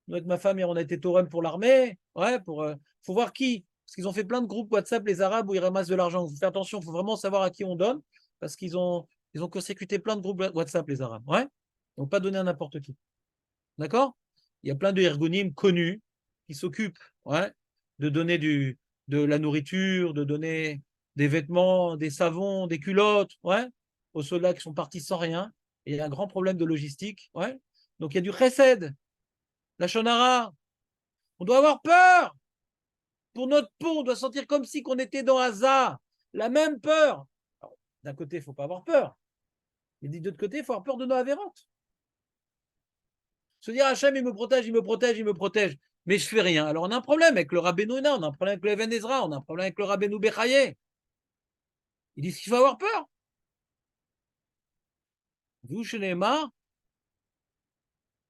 Nous, avec ma femme, on a été Torem pour l'armée. Ouais, faut voir qui. Parce qu'ils ont fait plein de groupes WhatsApp, les Arabes, où ils ramassent de l'argent. Il faut faire attention, il faut vraiment savoir à qui on donne. Parce qu'ils ont consécuté plein de groupes WhatsApp, les Arabes. Ouais. Donc, pas donner à n'importe qui. D'accord? Il y a plein de ergonim connus qui s'occupent, ouais, de donner de la nourriture, de donner des vêtements, des savons, des culottes, ouais, aux soldats qui sont partis sans rien. Et il y a un grand problème de logistique, ouais. Donc, il y a du chesed, la shonara. On doit avoir peur pour notre peau. On doit sentir comme si on était dans Haza. La même peur. D'un côté, il ne faut pas avoir peur. Et de l'autre côté, il faut avoir peur de nos avérantes. Se dire Hachem, il me protège, il me protège, il me protège. Mais je ne fais rien. Alors on a un problème avec le Rabbeinu Yona, on a un problème avec le Even Ezra, on a un problème avec le Rabbeinu Bechaye. Ils disent qu'il faut avoir peur. Vous, chez les Mar,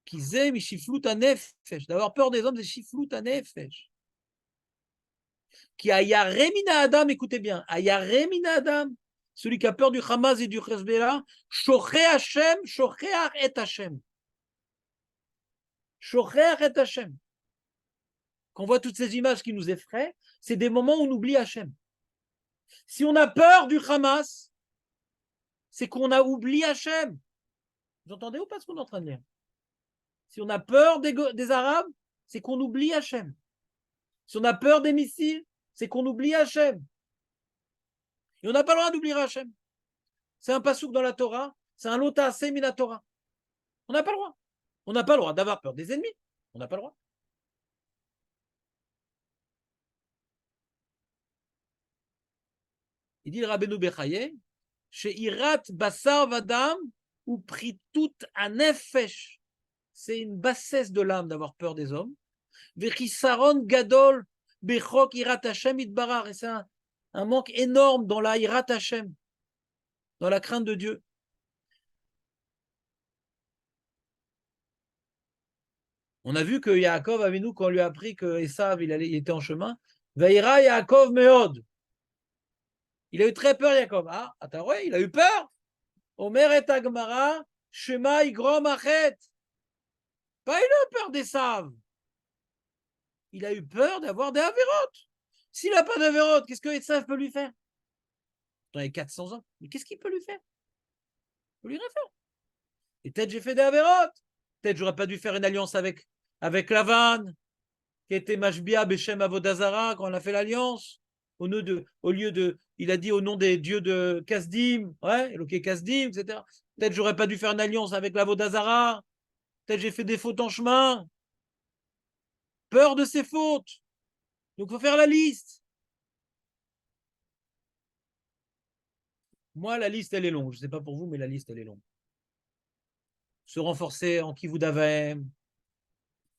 qu'ils aiment, ils chiflouent à nefesh. D'avoir peur des hommes, c'est chiflouent à nefesh. Qui a Yaremina Adam, écoutez bien, a Yaremina Adam, celui qui a peur du Hamas et du Hezbollah, Shoché Hachem, Shoché et Hachem. Shoché et Hachem. Quand on voit toutes ces images qui nous effraient, c'est des moments où on oublie Hachem. Si on a peur du Hamas, c'est qu'on a oublié Hachem. Vous entendez ou pas ce qu'on est en train de dire? Si on a peur des Arabes, c'est qu'on oublie Hachem. Si on a peur des missiles, c'est qu'on oublie Hachem. Et on n'a pas le droit d'oublier Hachem. C'est un pasouk dans la Torah, c'est un lota asemi la Torah. On n'a pas le droit. On n'a pas le droit d'avoir peur des ennemis. On n'a pas le droit. Il dit le Rabbeinu Bechaye, chez Irat Basar Vadam, ou pris tout un nefesh. C'est une bassesse de l'âme d'avoir peur des hommes. Vechisaron gadol bechok irat Hashem itbarar. Et c'est un manque énorme dans la irat Hashem, dans la crainte de Dieu. On a vu que Yaakov Avinu, quand on lui a appris que Esav il était en chemin, Vaïra Yaakov meod. Il a eu très peur, Yaakov. Ah, attends, ouais, il a eu peur. Omer et Agmara, Shema igrom achet. Pas il a eu peur d'Esav. Il a eu peur d'avoir des avérotes. S'il n'a pas d'avérotes, qu'est-ce que Esav peut lui faire? Il a 400 ans. Mais qu'est-ce qu'il peut lui faire? Il peut lui rien faire. Et peut-être j'ai fait des avérotes. Peut-être j'aurais pas dû faire une alliance avec Lavan, qui était Mashbia Beshem Avodazara, quand on a fait l'alliance. Au lieu de, il a dit au nom des dieux de Kasdim, ouais, Eloké Kasdim, etc. Peut-être j'aurais pas dû faire une alliance avec l'Avodazara. Peut-être j'ai fait des fautes en chemin. Peur de ses fautes. Donc il faut faire la liste. Moi, la liste, elle est longue. Je ne sais pas pour vous, mais la liste, elle est longue. Se renforcer en Kivud Avaim,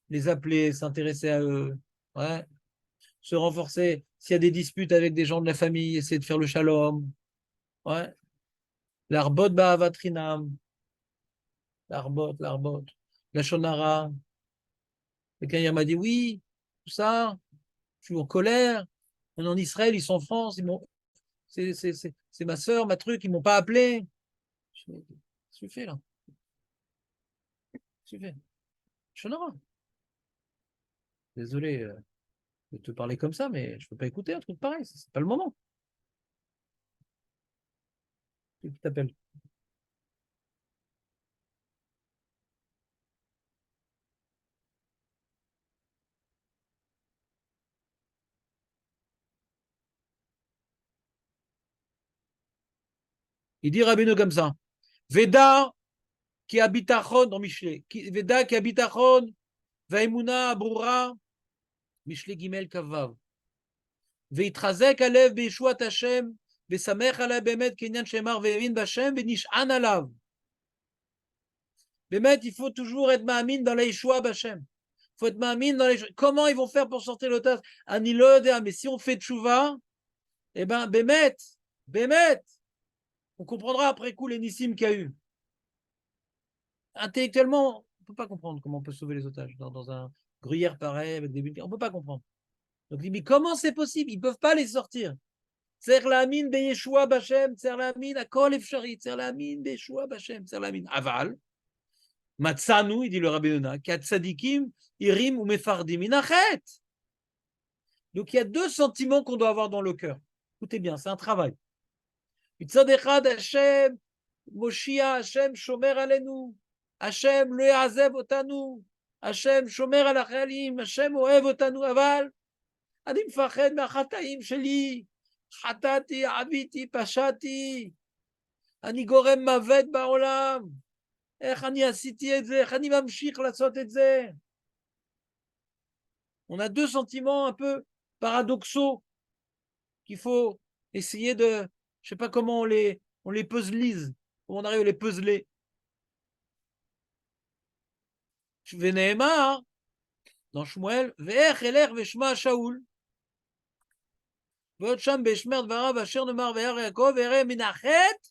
les appeler, s'intéresser à eux. Ouais. Se renforcer s'il y a des disputes avec des gens de la famille, essayer de faire le shalom. Ouais. L'arbot ba'avatrinam. L'arbot. La shonara. Quelqu'un hier m'a dit oui, tout ça, je suis en colère. On est en Israël, ils sont en France, c'est ma soeur, ma truc, ils m'ont pas appelé. Je suis fait là. Je suis fait. Shonara. Désolé de te parler comme ça, mais je peux pas écouter un truc pareil, c'est pas le moment. Qui t'appelle? Il dit Rabbeinu comme ça. Veda qui habite Achon dans Michelet. Veda qui habite Achon, Vaimuna Abrura, Michelet Gimel Kavav. Veitrazek Alev Beishuat Hashem, Vesamech Alev Bemet Kenyan Shemar Ve'emin Bashem, Venish'an Alav. Bemet, il faut toujours être ma'amin dans la Yeshua Bashem. Il faut être ma'amin dans les. Comment ils vont faire pour sortir l'otage? Anilodea, mais si on fait tchouva, eh ben, Bemet, on comprendra après coup les nissim qu'il y a eu. Intellectuellement, on ne peut pas comprendre comment on peut sauver les otages dans un gruyère pareil avec des bulles. On ne peut pas comprendre. Donc il dit, mais comment c'est possible? Ils ne peuvent pas les sortir. Tzer l'amin beyeshua bashem, tzer l'amin akol efshari, tzer l'amin beyeshua bashem, tzer l'amin aval. Matsanu, il dit le Rabbi Yonah, kat tzadikim irim ou mefardim inachet. Donc il y a deux sentiments qu'on doit avoir dans le cœur. Écoutez bien, c'est un travail. Mitzad echad Hashem, Moshia Hashem shomer alenu. Hashem lo ya'azev otanu. Hashem shomer al achayalim. Hashem ohev otanu. Aval, אני מפחד מהחטאים שלי. חטאתי, עוויתי, פשעתי. אני גורם מוות בעולם. איך אני עשיתי את זה? איך אני ממשיך לעשות את זה? On a deux sentiments un peu paradoxaux qu'il faut essayer de, je sais pas comment on les puzzlise, comment on arrive à les puzzler. ונאמר, dans Shmuel, ואיך אלך ושמע שאול, ועוד שם בשמר דבריו אשר נאמר וירא יעקב וירא מן החטא,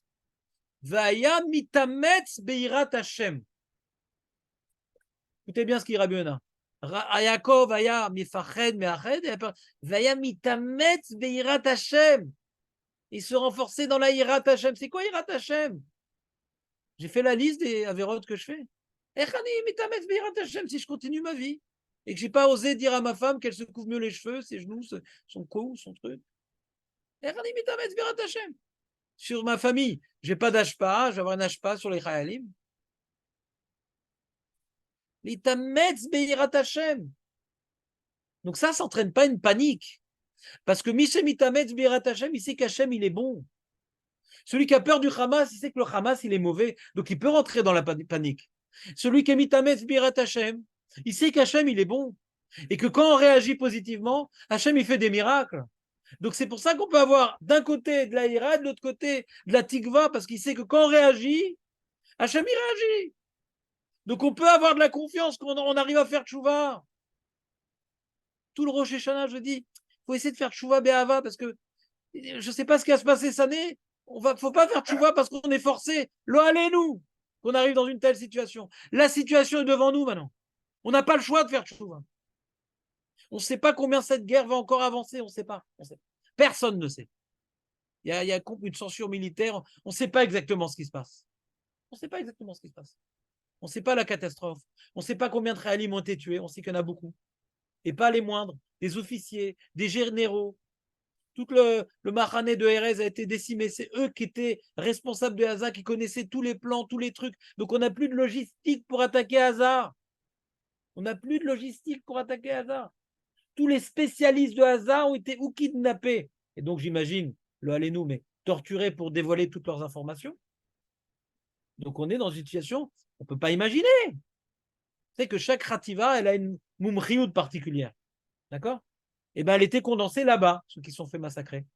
והיה מתאמץ ביראת השם. Écoutez bien ce qu'il Rabbi Yonah. Yaakov היה מפחד מהחטא, והיה מתאמץ ביראת השם. Il se renforçait dans la Yirat Hashem. C'est quoi Yirat Hashem? J'ai fait la liste des avérotes que je fais. Si je continue ma vie et que je n'ai pas osé dire à ma femme qu'elle se couvre mieux les cheveux, ses genoux, son cou, son truc. Sur ma famille, je n'ai pas d'ashpa, je vais avoir un ashpa sur les chayalim. Donc ça n'entraîne pas une panique. Parce que Mishem Itametz Birat Hashem, il sait qu'Hachem, il est bon. Celui qui a peur du Hamas, il sait que le Hamas, il est mauvais. Donc il peut rentrer dans la panique. Celui qui est Mitametz Birat Hashem, il sait qu'Hachem, il est bon. Et que quand on réagit positivement, Hachem, il fait des miracles. Donc c'est pour ça qu'on peut avoir d'un côté de la ira, de l'autre côté de la tikva, parce qu'il sait que quand on réagit, Hachem, il réagit. Donc, on peut avoir de la confiance quand on arrive à faire tchouva. Tout le Rosh Hashanah, je dis, il faut essayer de faire tchouva Be'ava parce que je ne sais pas ce qui va se passer cette année. Il ne faut pas faire tchouva parce qu'on est forcé. Lo allez-nous qu'on arrive dans une telle situation. La situation est devant nous maintenant. On n'a pas le choix de faire tchouva. On ne sait pas combien cette guerre va encore avancer. On ne sait pas. Personne ne sait. Il y a une censure militaire. On ne sait pas exactement ce qui se passe. On ne sait pas exactement ce qui se passe. On ne sait pas la catastrophe. On ne sait pas combien de réalim ont été tués. On sait qu'il y en a beaucoup. Et pas les moindres. Des officiers, des généraux. Tout le Mahané de Erez a été décimé. C'est eux qui étaient responsables de Haza, qui connaissaient tous les plans, tous les trucs. Donc on n'a plus de logistique pour attaquer Haza. On n'a plus de logistique pour attaquer Haza. Tous les spécialistes de Haza ont été ou kidnappés. Et donc j'imagine, le allez-nous, mais torturés pour dévoiler toutes leurs informations. Donc on est dans une situation, on ne peut pas imaginer. C'est que chaque Khativa, elle a une moumriout particulière. D'accord? Et bien elle était condensée là-bas, ceux qui se sont fait massacrer.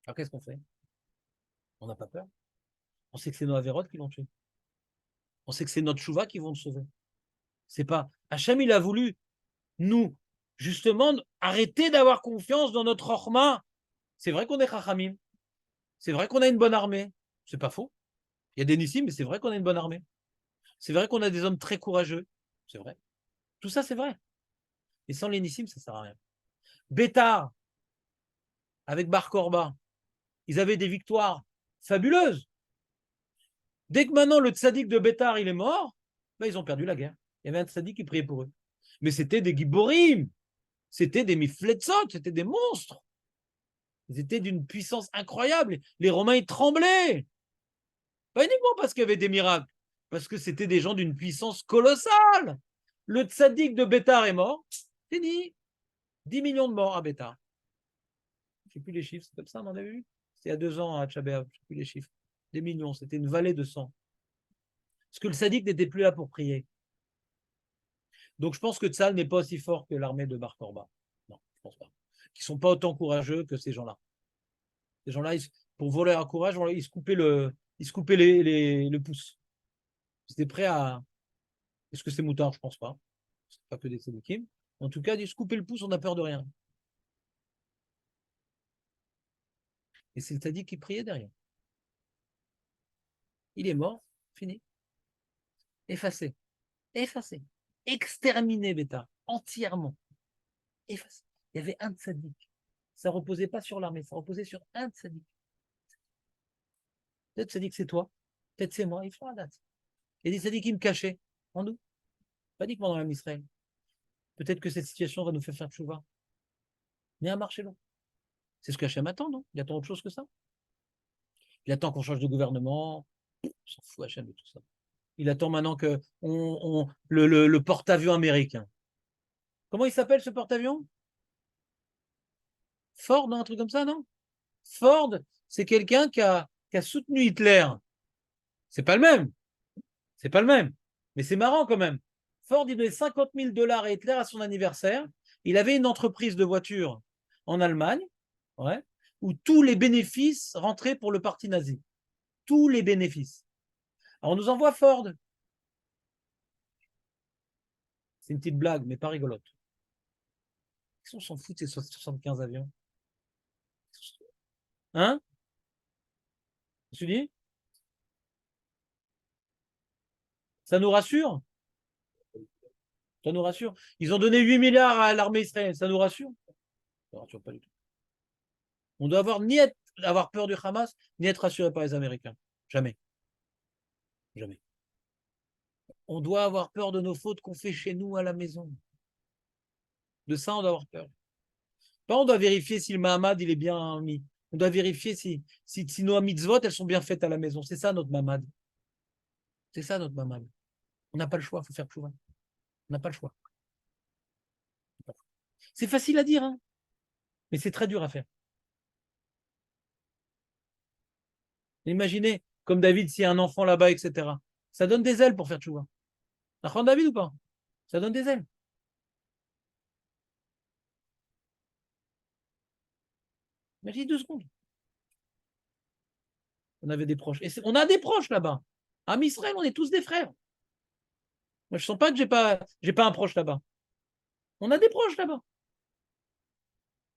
Alors qu'est-ce qu'on fait? On n'a pas peur. On sait que c'est nos Avérotes qui l'ont tué. On sait que c'est notre Chouva qui vont le sauver. C'est pas. Hachem, il a voulu nous, justement, arrêter d'avoir confiance dans notre Orma. C'est vrai qu'on est Chachamim. C'est vrai qu'on a une bonne armée. C'est pas faux. Il y a des Nissim, mais c'est vrai qu'on a une bonne armée. C'est vrai qu'on a des hommes très courageux. C'est vrai. Tout ça, c'est vrai. Et sans les Nissim, ça ne sert à rien. Bétar, avec Bar Korba, ils avaient des victoires fabuleuses. Dès que maintenant le tzaddik de Bétar il est mort, ben, ils ont perdu la guerre. Il y avait un tzaddik qui priait pour eux. Mais c'était des giborim, c'était des mifletzot, c'était des monstres. Ils étaient d'une puissance incroyable. Les Romains, ils tremblaient. Pas uniquement parce qu'il y avait des miracles, parce que c'était des gens d'une puissance colossale. Le tzaddik de Bétar est mort, fini. 10 millions de morts à Bétar. Je ne sais plus les chiffres, c'est comme ça, on en a vu. C'était il y a 2 ans à Tchabéa, je ne sais plus les chiffres. Des millions, c'était une vallée de sang. Parce que le tzaddik n'était plus là pour prier. Donc je pense que Tzal n'est pas aussi fort que l'armée de Bar Korba. Non, je pense pas. Qui ne sont pas autant courageux que ces gens-là. Ces gens-là, pour voler un courage, ils se coupaient le pouce. Ils étaient prêts à. Est-ce que c'est moutard? Je ne pense pas. C'est pas que des tzadikim. En tout cas, ils se coupaient le pouce, on n'a peur de rien. Et c'est le tzadik qui priait derrière. Il est mort, fini. Effacé. Effacé. Exterminé, Bêta. Entièrement. Effacé. Il y avait un tzadik. Ça ne reposait pas sur l'armée, ça reposait sur un tzadik. Peut-être tzadik c'est toi, peut-être c'est moi, il faut la date. Il y a des tzadikim cachés en nous, pas uniquement dans l'âme Israël. Peut-être que cette situation va nous faire tchouva. Mais un marché long. C'est ce qu'Hachem attend, non? Il attend autre chose que ça. Il attend qu'on change de gouvernement. On s'en fout Hachem de tout ça. Il attend maintenant que le porte-avions américain. Comment il s'appelle ce porte-avions? Ford, un truc comme ça, non? Ford, c'est quelqu'un qui a soutenu Hitler. C'est pas le même. C'est pas le même. Mais c'est marrant quand même. Ford, il donnait 50 000 dollars à Hitler à son anniversaire. Il avait une entreprise de voitures en Allemagne, ouais, où tous les bénéfices rentraient pour le parti nazi. Tous les bénéfices. Alors on nous envoie Ford. C'est une petite blague, mais pas rigolote. On s'en fout de ces 75 avions. Hein? Tu dis? Ça nous rassure? Ça nous rassure? Ils ont donné 8 milliards à l'armée israélienne. Ça nous rassure? Ça ne rassure pas du tout. On doit avoir peur du Hamas, ni être rassuré par les Américains. Jamais. Jamais. On doit avoir peur de nos fautes qu'on fait chez nous à la maison. De ça, on doit avoir peur. Pas on doit vérifier si le Mahamad il est bien mis. On doit vérifier si nos mitzvot elles sont bien faites à la maison. C'est ça notre Mahamad. C'est ça notre Mahamad. On n'a pas le choix, il faut faire tchouva. On n'a pas le choix. C'est facile à dire, hein, mais c'est très dur à faire. Imaginez, comme David, s'il y a un enfant là-bas, etc. Ça donne des ailes pour faire tchouva. D'accord, David ou pas? Ça donne des ailes. Imagine 2 secondes. On avait des proches. Et on a des proches là-bas. À Israël, on est tous des frères. Moi, je ne sens pas que j'ai pas un proche là-bas. On a des proches là-bas.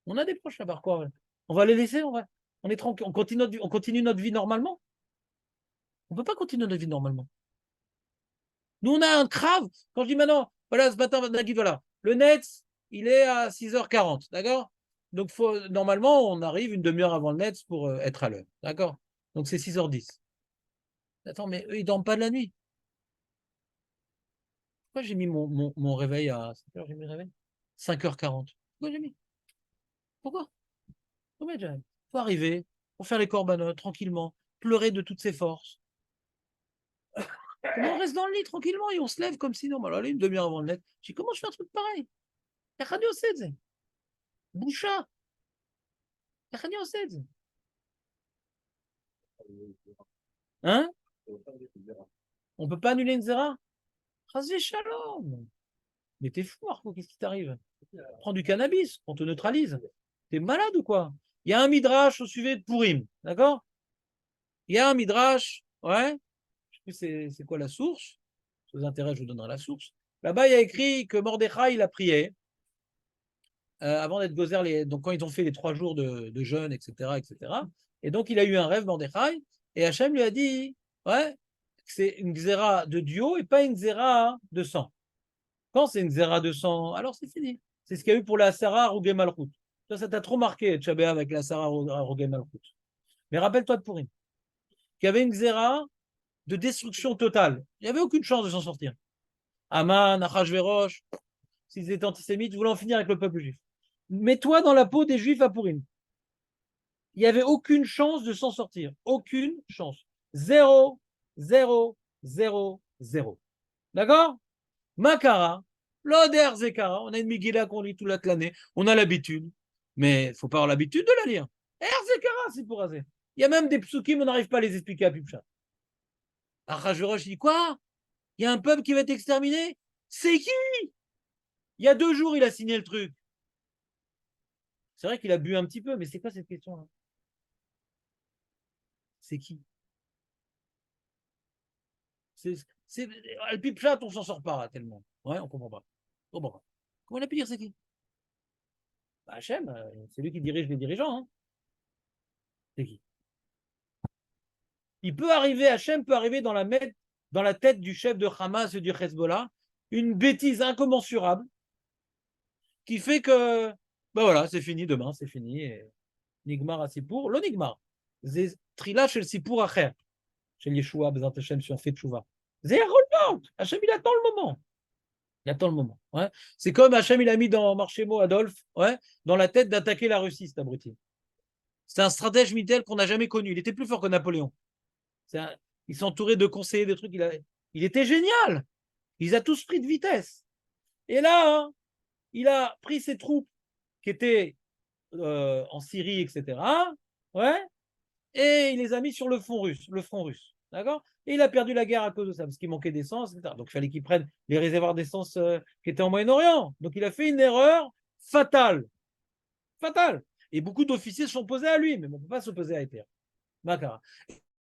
On a des proches là-bas. Quoi, on va les laisser, on est tranquille. On continue notre vie normalement. On ne peut pas continuer notre vie normalement. Nous, on a un crave. Quand je dis maintenant, voilà, ce matin, voilà, le net, il est à 6h40, d'accord? Donc, normalement, on arrive une demi-heure avant le net pour être à l'heure, d'accord? Donc, c'est 6h10. Attends, mais eux, ils ne dorment pas de la nuit. Pourquoi j'ai mis mon réveil à... Quelle heure j'ai mis le réveil 5h40. Pourquoi j'ai mis Pourquoi Pourquoi il faut arriver, pour faire les corbanotes tranquillement, pleurer de toutes ses forces. On reste dans le lit tranquillement et on se lève comme si non. Allez, une demi-heure avant le net. Je dis, comment je fais un truc pareil Boucha. Hein On ne peut pas annuler une zéra Rasé shalom. Mais t'es fou, Arco, qu'est-ce qui t'arrive? Prends du cannabis, on te neutralise. T'es malade ou quoi? Il y a un midrash au sujet de Pourim, d'accord? Il y a un midrash, ouais, je sais plus c'est quoi la source. Si vous intéresse, je vous donnerai la source. Là-bas, il y a écrit que Mordechai, il a prié avant d'être gozer, donc quand ils ont fait les 3 jours de jeûne, etc., etc. Et donc, il a eu un rêve, Mordechai, et Hachem lui a dit, ouais, c'est une xéra de duo et pas une xéra de sang. Quand c'est une xéra de sang, alors c'est fini. C'est ce qu'il y a eu pour la Sarah Rougé Malchut. Ça t'a trop marqué, Tchabéa, avec la Sarah Rougé Malchut. Mais rappelle-toi de Pourim, qu'il y avait une xéra de destruction totale. Il n'y avait aucune chance de s'en sortir. Aman, Achashverosh, s'ils étaient antisémites, ils voulaient en finir avec le peuple juif. Mets-toi dans la peau des juifs à Pourim. Il n'y avait aucune chance de s'en sortir. Aucune chance. Zéro, zéro, zéro, zéro. D'accord Makara, l'Oder Zekara, on a une Migila qu'on lit toute l'année, on a l'habitude, mais il ne faut pas avoir l'habitude de la lire. Zekara, c'est pour raser. Il y a même des psukim, on n'arrive pas à les expliquer à Pipchat. Achashverosh dit quoi? Il y a un peuple qui va être exterminé? C'est qui? Il y a 2 jours, il a signé le truc. C'est vrai qu'il a bu un petit peu, mais c'est quoi cette question-là? C'est qui? Le Pipchat, on s'en sort pas tellement. Ouais, on comprend pas. On comprend pas. Comment il a pu dire c'est qui? Bah, Hachem, c'est lui qui dirige les dirigeants. Hein. C'est qui? Il peut arriver, Hachem peut arriver dans la tête du chef de Hamas et du Hezbollah, une bêtise incommensurable qui fait que, ben voilà, c'est fini demain, c'est fini. Et Nigmar à Sipour, le Nigmar. Trila chez le Sipour Acher, chez Yeshua, Bezant Hachem, si on fait tchouva. Hachem, il attend le moment. Il attend le moment. Ouais. C'est comme Hachem, il a mis dans Marchémo Adolphe, ouais, dans la tête d'attaquer la Russie, cet abruti. C'est un stratège militaire qu'on n'a jamais connu. Il était plus fort que Napoléon. Il s'entourait de conseillers, de trucs. Il était génial. Il a tous pris de vitesse. Et là, hein, il a pris ses troupes qui étaient en Syrie, etc. Ouais, et il les a mis sur le front russe. D'accord? Et il a perdu la guerre à cause de ça, parce qu'il manquait d'essence, etc. Donc il fallait qu'il prenne les réservoirs d'essence qui étaient en Moyen-Orient. Donc il a fait une erreur fatale. Fatale. Et beaucoup d'officiers se sont posés à lui, mais on ne peut pas s'opposer à Hitler. Makara.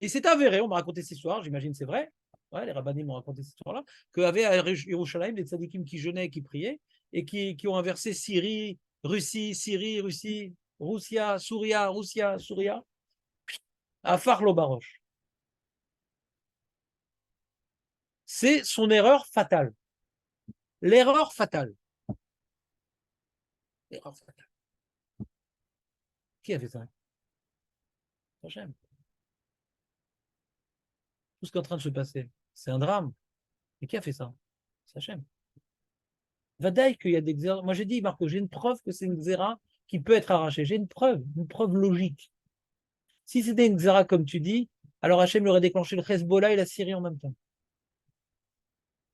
Et c'est avéré, on m'a raconté cette histoire, j'imagine c'est vrai, ouais, les rabbinim m'ont raconté cette histoire-là, qu'avait à Yerushalayim des tzadikim qui jeûnaient et qui priaient, et qui ont inversé Syrie, Russie, Roussia, Souria, à Farlo Baroche. C'est son erreur fatale. L'erreur fatale. L'erreur fatale. Qui a fait ça? Hachem. Tout ce qui est en train de se passer, c'est un drame. Et qui a fait ça? C'est Hachem. Vadaï qu'il y a des xéras. Moi j'ai dit, Marco, j'ai une preuve que c'est une xéra qui peut être arrachée. J'ai une preuve logique. Si c'était une xéra comme tu dis, alors Hachem lui aurait déclenché le Hezbollah et la Syrie en même temps.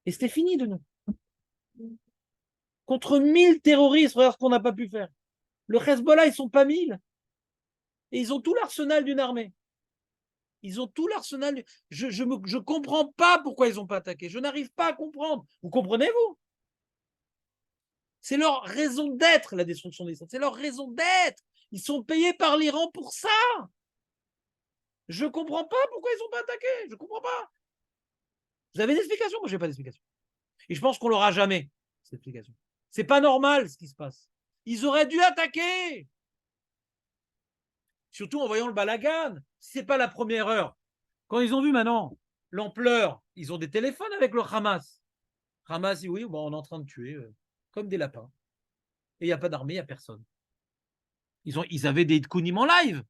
Et c'était fini de nous. Contre 1000 terroristes, regarde ce qu'on n'a pas pu faire. Le Hezbollah, ils ne sont pas 1000. Et ils ont tout l'arsenal d'une armée. Ils ont tout l'arsenal. Je ne comprends pas pourquoi ils n'ont pas attaqué. Je n'arrive pas à comprendre. Vous comprenez-vous? C'est leur raison d'être, la destruction des États. C'est leur raison d'être. Ils sont payés par l'Iran pour ça. Je ne comprends pas pourquoi ils ne sont pas attaqués. Je ne comprends pas. Vous avez des explications? Moi, je n'ai pas d'explication. Et je pense qu'on ne l'aura jamais, cette explication. Ce n'est pas normal ce qui se passe. Ils auraient dû attaquer. Surtout en voyant le balagan. Ce n'est pas la première heure. Quand ils ont vu maintenant l'ampleur, ils ont des téléphones avec le Hamas. Hamas dit oui, bon, on est en train de tuer comme des lapins. Et il n'y a pas d'armée, il n'y a personne. Ils avaient des Kounim en live,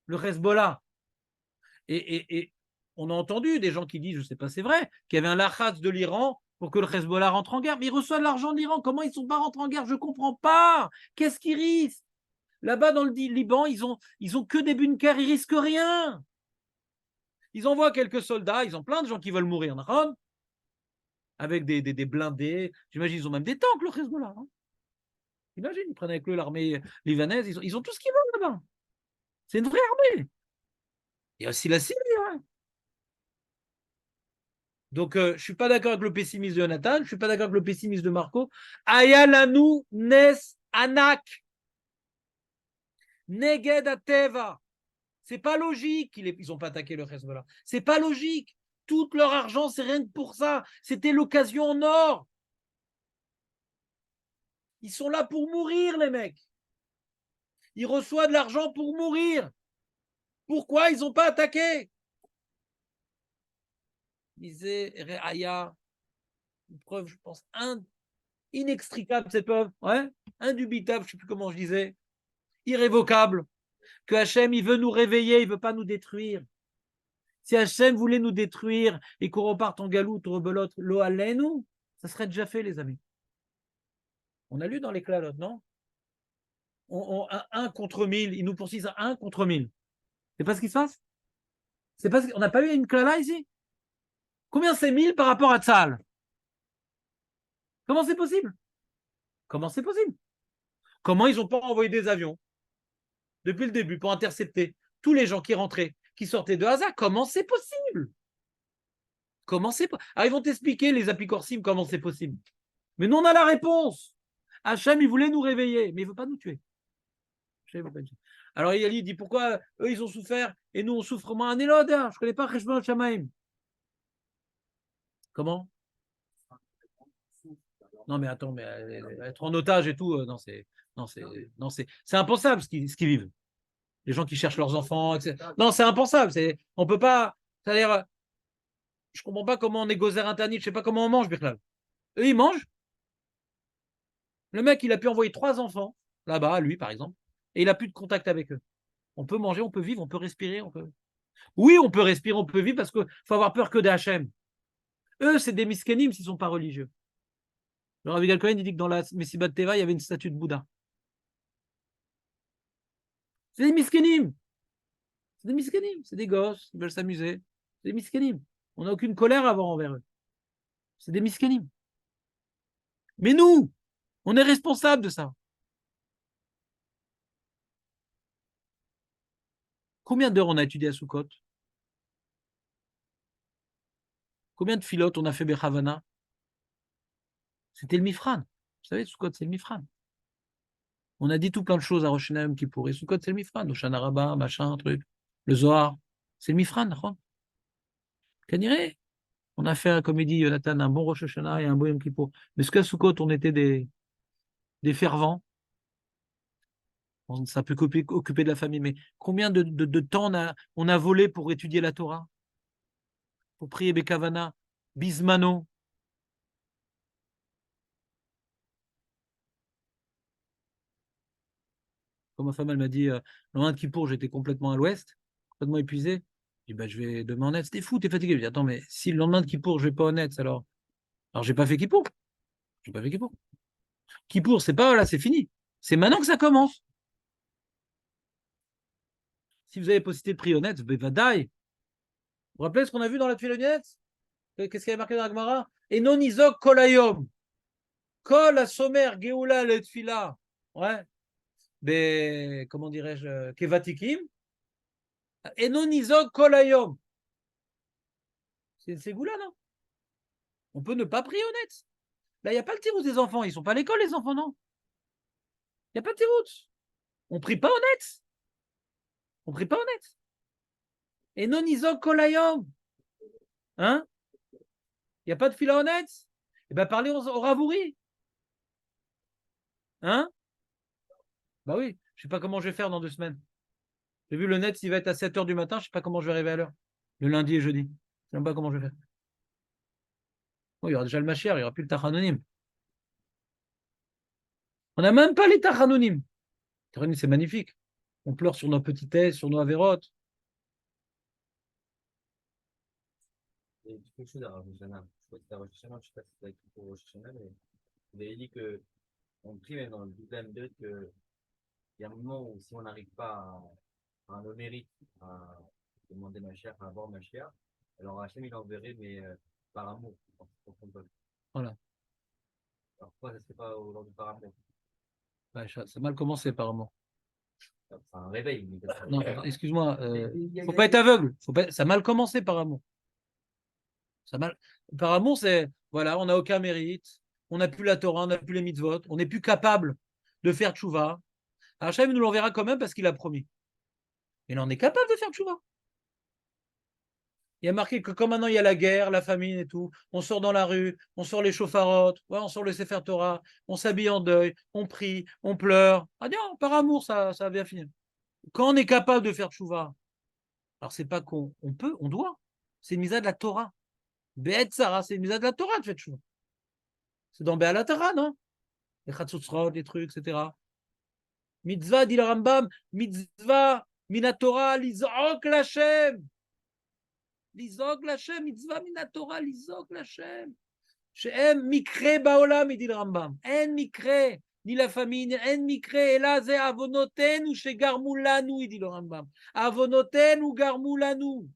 le Hezbollah. Et on a entendu des gens qui disent, je ne sais pas, c'est vrai, qu'il y avait un lachat de l'Iran pour que le Hezbollah rentre en guerre. Mais ils reçoivent l'argent de l'Iran. Comment ils ne sont pas rentrés en guerre? Je ne comprends pas. Qu'est-ce qu'ils risquent? Là-bas, dans le Liban, ils ont que des bunkers, ils risquent rien. Ils envoient quelques soldats, ils ont plein de gens qui veulent mourir, avec des blindés. J'imagine ils ont même des tanks, le Hezbollah. Hein. Imagine, ils prennent avec eux l'armée libanaise, ils ont tout ce qu'ils veulent là-bas. C'est une vraie armée. Il y a aussi la Syrie. Hein. Donc, je ne suis pas d'accord avec le pessimisme de Jonathan, je ne suis pas d'accord avec le pessimisme de Marco. Ayalanu Nes Anak. Neged Ateva. C'est pas logique qu'ils n'ont pas attaqué le Hezbollah. C'est pas logique. Tout leur argent, c'est rien que pour ça. C'était l'occasion en or. Ils sont là pour mourir, les mecs. Ils reçoivent de l'argent pour mourir. Pourquoi ils n'ont pas attaqué? Disait Reaya, une preuve, je pense, inextricable, cette preuve, ouais, indubitable, je ne sais plus comment je disais, irrévocable, que Hachem, il veut nous réveiller, il ne veut pas nous détruire. Si Hachem voulait nous détruire et qu'on reparte en galoute, rebelote, lo alenu, ça serait déjà fait, les amis. On a lu dans les clalotes, non? Un contre 1000, ils nous poursuivent à 1 contre 1000. C'est pas ce qui se passe? C'est pas on n'a pas eu une clala ici? Combien c'est 1000 par rapport à Tzal? Comment c'est possible? Comment c'est possible? Comment ils n'ont pas envoyé des avions depuis le début pour intercepter tous les gens qui rentraient, qui sortaient de Gaza? Comment c'est possible? Comment c'est possible? Ah, ils vont t'expliquer, les apicorcimes, comment c'est possible. Mais nous, on a la réponse. Hachem, il voulait nous réveiller, mais il ne veut pas nous tuer. Alors, il dit, pourquoi eux, ils ont souffert et nous, on souffre moins? Je ne connais pas Cheshbon Shamaim. Comment? Non, mais attends, mais être en otage et tout, non, c'est impensable ce qu'ils vivent. Les gens qui cherchent leurs enfants, etc. Non, c'est impensable. On peut pas. C'est-à-dire, je comprends pas comment on est gozer interdit. Je sais pas comment on mange, Birklal. Eux, ils mangent. Le mec, il a pu envoyer 3 enfants là-bas, lui, par exemple, et il a plus de contact avec eux. On peut manger, on peut vivre, on peut respirer, on peut. Oui, on peut respirer, on peut vivre parce qu'il faut avoir peur que des Hachem. Eux, c'est des miskenim s'ils ne sont pas religieux. Le Rabbi Gal Cohen, il dit que dans la Messibat Teva, il y avait une statue de Bouddha. C'est des miskenim. C'est des miskenim. C'est des gosses, ils veulent s'amuser. C'est des miskenim. On n'a aucune colère à avoir envers eux. C'est des miskenim. Mais nous, on est responsable de ça. Combien d'heures on a étudié à Soukot? Combien de filotes on a fait Bechavana? C'était le Mifran. Vous savez, Soukot, c'est le Mifran. On a dit tout plein de choses à Rosh Hashanah qui pourraient. Soukot, c'est le Mifran. Oshana Rabbah, machin, truc. Le Zohar, c'est le Mifran. Kaniré. On a fait, comme il dit Jonathan, un bon Rosh Hashanah et un bon Yom Kippour. Mais ce qu'à Soukot, on était des fervents. Ça peut occuper de la famille, mais combien de temps on a volé pour étudier la Torah? Pour prier Bekavana, Bismano. Comme ma femme, elle m'a dit, le lendemain de Kippour, j'étais complètement à l'ouest, complètement épuisé. Je dis, bah, je vais demain en net. C'était fou, t'es fatigué. Je dis, attends, mais si le lendemain de Kippour, je vais pas en net, alors j'ai pas fait Kippour. J'ai pas fait Kippour. Kippour, c'est pas là, c'est fini. C'est maintenant que ça commence. Si vous avez possibilité de prier honnête, bevadaï. Vous vous rappelez ce qu'on a vu dans la Tfiloniette? Qu'est-ce qu'il y avait marqué dans la Gemara? Et non isok kolayom. Kol à sommer, geoula le tfila. Ouais. Mais, comment dirais-je? Kevatikim. Et non isok kolayom. C'est goût là, non? On peut ne pas prier honnête. Là, il n'y a pas le tirout des enfants. Ils ne sont pas à l'école, les enfants, non? Il n'y a pas de tirout. On ne prie pas honnête. On ne prie pas honnête. Et non isok kolayom. Hein? Il n'y a pas de fila honnête? Eh bien, parlez au Ravouri. Hein? Bah oui, je ne sais pas comment je vais faire dans 2 semaines. J'ai vu le net, il va être à 7h du matin, je ne sais pas comment je vais arriver à l'heure. Le lundi et jeudi. Je ne sais même pas comment je vais faire. Bon, il y aura déjà le Mashiach, il n'y aura plus le Tachanonim. On n'a même pas les Tachanonim. Tachanonim, c'est magnifique. On pleure sur nos petitesses, sur nos avérotes. Il y a quelque chose à Rosh Hashanah. Je crois que c'était à Rosh Hashanah, je ne sais pas si c'était pour Rosh Hashanah, mais vous avez dit que, on prie même dans le Double 2 qu'il y a un moment où si on n'arrive pas à nos mérites, à demander ma chère, à avoir ma chère, alors Hachem il enverrait, mais par amour. Voilà. Alors pourquoi ça ne serait pas aujourd'hui par amour? Ouais, ça a mal commencé, apparemment. C'est un réveil. Non, excuse-moi. Faut pas être aveugle. Ça a mal commencé, par amour. Par amour, c'est, voilà, on n'a aucun mérite. On n'a plus la Torah, on n'a plus les mitzvot. On n'est plus capable de faire tchouva. Hachem nous l'enverra quand même parce qu'il a promis. Et là, on est capable de faire tchouva. Il y a marqué que comme maintenant il y a la guerre, la famine et tout, on sort dans la rue, on sort les chauffarotes, ouais, on sort le Sefer Torah, on s'habille en deuil, on prie, on pleure. Ah non, par amour, ça va bien finir. Quand on est capable de faire tchouva, alors c'est pas qu'on peut, on doit. C'est une misa de la Torah. Be'et Sarah, c'est une misa de la Torah de faire tchouva. C'est dans Be'alat Torah, non? Les Chatzotzrot, les trucs, etc. Mitzvah, dit le Rambam, mitzvah, minatora, lizok l'Hashem. Lizok l'Hashem, mitzvah, minatora, lizok l'Hashem. שאין מקרה בעולם, dit le Rambam. אין מקרה, ni la famine, אין מקרה, אלא זה עוונותינו שגרמו לנו, dit le Rambam. עוונותינו גרמו לנו.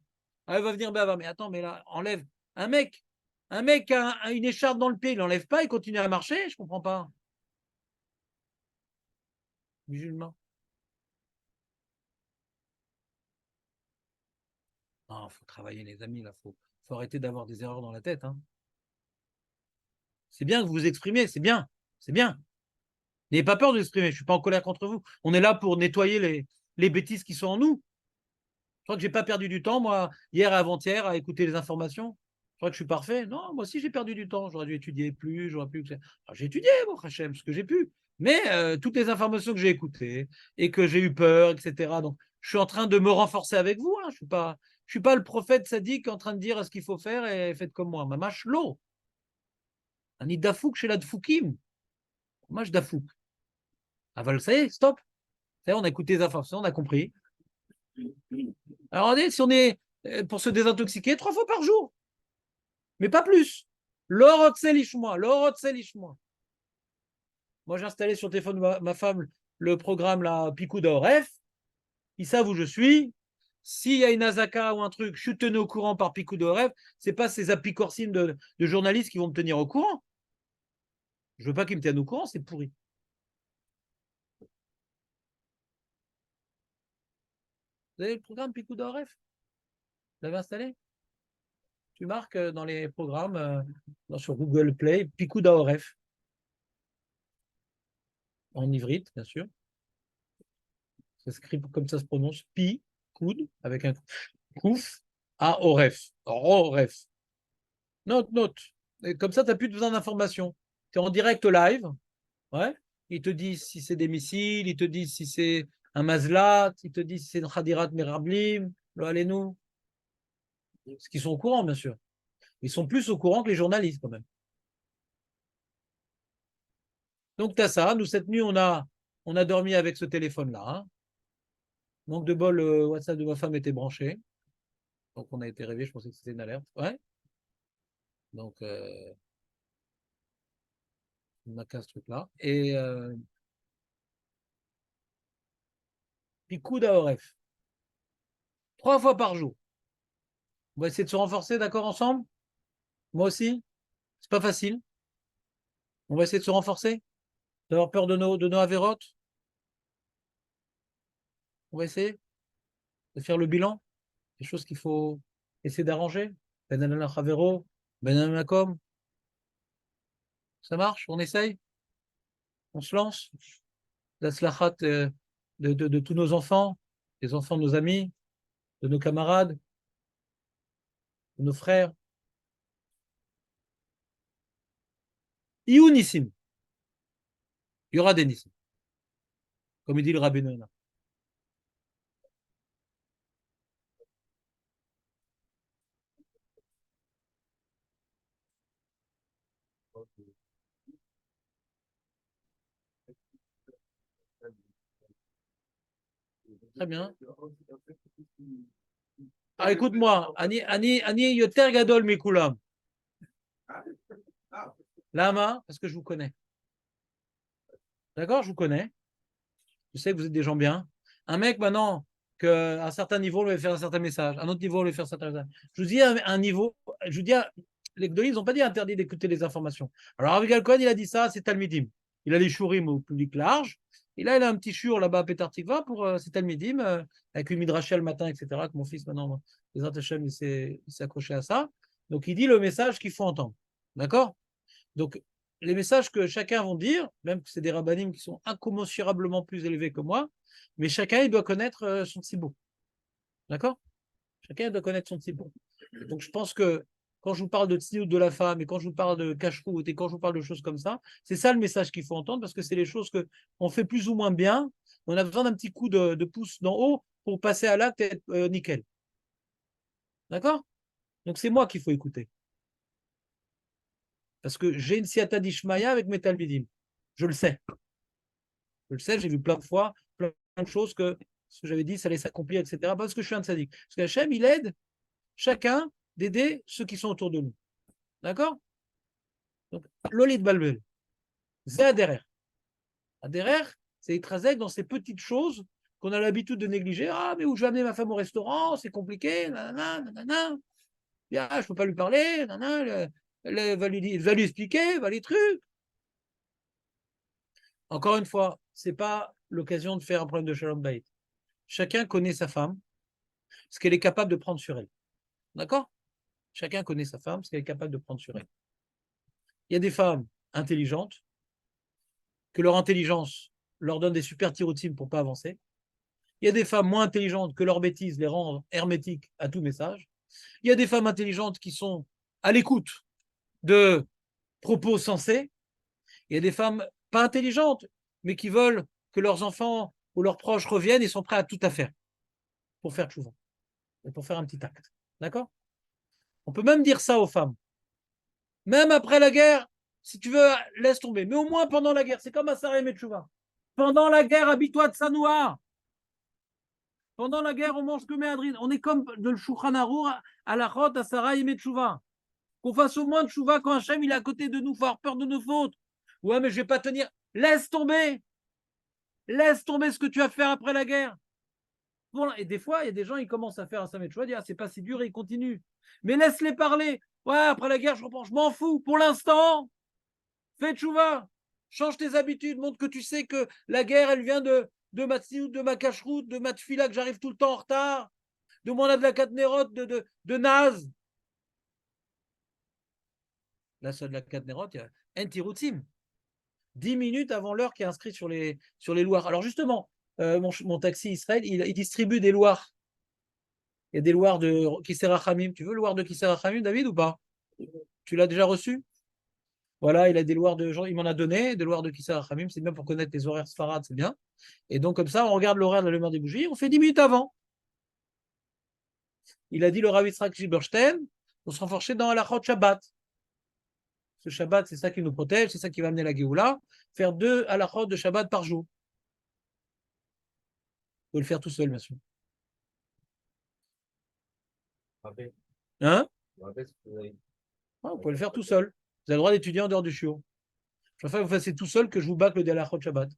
Ah, il va venir Bava, mais attends, mais là, enlève. Un mec a une écharpe dans le pied, il l'enlève pas, il continue à marcher, je comprends pas. Musulman. Non, faut travailler, les amis, là, faut arrêter d'avoir des erreurs dans la tête. Hein. C'est bien que vous vous exprimez, c'est bien, c'est bien. N'ayez pas peur de l'exprimer, je ne suis pas en colère contre vous. On est là pour nettoyer les bêtises qui sont en nous. Je crois que je n'ai pas perdu du temps, moi, hier et avant-hier, à écouter les informations. Je crois que je suis parfait. Non, moi aussi, j'ai perdu du temps. J'aurais dû étudier plus, j'aurais pu. Alors, j'ai étudié, mon Hachem, ce que j'ai pu. Mais toutes les informations que j'ai écoutées et que j'ai eu peur, etc. Donc, je suis en train de me renforcer avec vous. Hein. Je ne suis pas le prophète sadique en train de dire ce qu'il faut faire et faites comme moi. Mamash lo. Ani dafouk chez la dfoukim. Moi, je dafouk. Aval, ça y est, stop. Ça y est, on a écouté les informations, on a compris. Alors, regardez, si on est pour se désintoxiquer 3 fois par jour, mais pas plus. L'orotselishmois. Moi, j'ai installé sur le téléphone de ma femme le programme là, Picouda Oref. Ils savent où je suis. S'il y a une azaka ou un truc, je suis tenu au courant par Picouda Oref. Ce n'est pas ces apicorcines de journalistes qui vont me tenir au courant. Je ne veux pas qu'ils me tiennent au courant, c'est pourri. Vous avez le programme Picouda Oref? Vous l'avez installé? Tu marques dans les programmes, sur Google Play, Picouda Oref. En ivrite, bien sûr. Ça s'écrit comme ça se prononce, Pi, coude, avec un kouf, à Oref. Oref. Note. Et comme ça, tu n'as plus besoin d'informations. Tu es en direct live. Ouais. Ils te disent si c'est des missiles, ils te disent si c'est un mazlat, ils te disent si c'est une khadirat merablim, lo allez-nous. Parce qu'ils sont au courant, bien sûr. Ils sont plus au courant que les journalistes, quand même. Donc, tu as ça. Nous, cette nuit, on a dormi avec ce téléphone-là. Hein. Manque de bol, le WhatsApp de ma femme était branché. Donc, on a été réveillés. Je pensais que c'était une alerte. Ouais. Donc, on a 15 trucs-là. Et puis, coup d'AORF. 3 fois par jour. On va essayer de se renforcer, d'accord, ensemble? Moi aussi. C'est pas facile. On va essayer de se renforcer. D'avoir peur de nos avérotes. On va essayer de faire le bilan. Des choses qu'il faut essayer d'arranger. Ben Chavero, Ben Makom. Ça marche? On essaye? On se lance? La slachat de tous nos enfants, des enfants de nos amis, de nos camarades. nos frères. Iounissim. Il y aura des nissim, comme il dit le Rabbi Noël. Très bien. Ah, écoute-moi, Ani Yoter Gadol Mikulam. Lama, parce que je vous connais. D'accord, je vous connais. Je sais que vous êtes des gens bien. Un mec, maintenant, qu'à un certain niveau, on lui faire un certain message. À un autre niveau, on lui faire un certain message. Je vous dis à un niveau, je vous dis, les Gdolim, ils n'ont pas dit interdit d'écouter les informations. Alors, Avigal Cohen, il a dit ça, c'est Talmidim. Il a les shurim au public large. Et là, il a un petit shur là-bas à Petar Tikva pour c'est Talmidim, avec une midrashia le matin, etc. Que mon fils, maintenant, les Antachem, il s'est accroché à ça. Donc, il dit le message qu'il faut entendre. D'accord? Donc, les messages que chacun va dire, même que c'est des rabbinim qui sont incommensurablement plus élevés que moi, mais chacun, il doit connaître son tzibur. D'accord? Chacun doit connaître son tzibur. Donc, je pense que quand je vous parle de tzibur de la femme, et quand je vous parle de cache-route, et quand je vous parle de choses comme ça, c'est ça le message qu'il faut entendre, parce que c'est les choses qu'on fait plus ou moins bien. On a besoin d'un petit coup de pouce d'en haut pour passer à l'acte et être nickel. D'accord? Donc, c'est moi qu'il faut écouter. Parce que j'ai une siata d'Ishmaïa avec mes talmidim. Je le sais. Je le sais, j'ai vu plein de fois, plein de choses que ce que j'avais dit, ça allait s'accomplir, etc. Parce que je suis un tzaddik. Parce qu'Hachem, il aide chacun d'aider ceux qui sont autour de nous. D'accord? Donc, l'olit balbel, c'est Aderer. Aderer, c'est Itrazek dans ces petites choses qu'on a l'habitude de négliger. Ah, mais où je vais amener ma femme au restaurant, c'est compliqué, nanana, nanana. Ah, je ne peux pas lui parler, nanana, va lui expliquer, va les trucs. Encore une fois, ce n'est pas l'occasion de faire un problème de shalom bayit. Chacun connaît sa femme, ce qu'elle est capable de prendre sur elle. D'accord? Chacun connaît sa femme, ce qu'elle est capable de prendre sur elle. Il y a des femmes intelligentes, que leur intelligence leur donne des super tiroutimes pour ne pas avancer. Il y a des femmes moins intelligentes que leur bêtise les rend hermétiques à tout message. Il y a des femmes intelligentes qui sont à l'écoute de propos sensés. Il y a des femmes pas intelligentes, mais qui veulent que leurs enfants ou leurs proches reviennent et sont prêts à tout à faire pour faire tchouva et pour faire un petit acte. D'accord? On peut même dire ça aux femmes. Même après la guerre, si tu veux, laisse tomber. Mais au moins pendant la guerre, c'est comme à Sarah et Metchouva. Pendant la guerre, habille-toi de Sanoa. Pendant la guerre, on mange que Méadrine. On est comme de le Shulchan Arour à la Chot, à Sarah et Metchouva. Qu'on fasse au moins de Chouva quand Hachem il est à côté de nous, il faut avoir peur de nos fautes. Ouais, mais je vais pas tenir. Laisse tomber. Laisse tomber ce que tu vas faire après la guerre. Et des fois, il y a des gens, ils commencent à faire un Samet Chouva, c'est pas si dur et ils continuent. Mais laisse-les parler. Ouais, après la guerre, je reprends. Je m'en fous. Pour l'instant, fais tchouva, change tes habitudes, montre que tu sais que la guerre, elle vient de ma tziout, de ma cacheroute, de ma tfila, que j'arrive tout le temps en retard, de mon de la katnerot, de Naz. Là, ça de la katnerot, il y a un tiroutim. 10 minutes avant l'heure qui est inscrit sur les loirs. Alors justement, mon taxi Israël, il distribue des loirs. Il y a des loirs de Kisera Hamim. Tu veux le loir de Kisera Hamim, David, ou pas? Tu l'as déjà reçu? Voilà, il a des loirs de gens, il m'en a donné, des loirs de Kisser Hamim, c'est bien pour connaître les horaires Sfarad, c'est bien. Et donc, comme ça, on regarde l'horaire de la lumière des bougies, on fait 10 minutes avant. Il a dit le Rav Yitzhak Zilberstein, on se renforcer dans la Shabbat. Ce Shabbat, c'est ça qui nous protège, c'est ça qui va amener la Géoula. Faire 2 halachot de Shabbat par jour. Vous pouvez le faire tout seul, bien sûr. Hein? Vous pouvez le faire tout seul. Vous avez le droit d'étudier en dehors du shiur. Je préfère que vous fassiez tout seul que je vous bâcle des halachot Shabbat.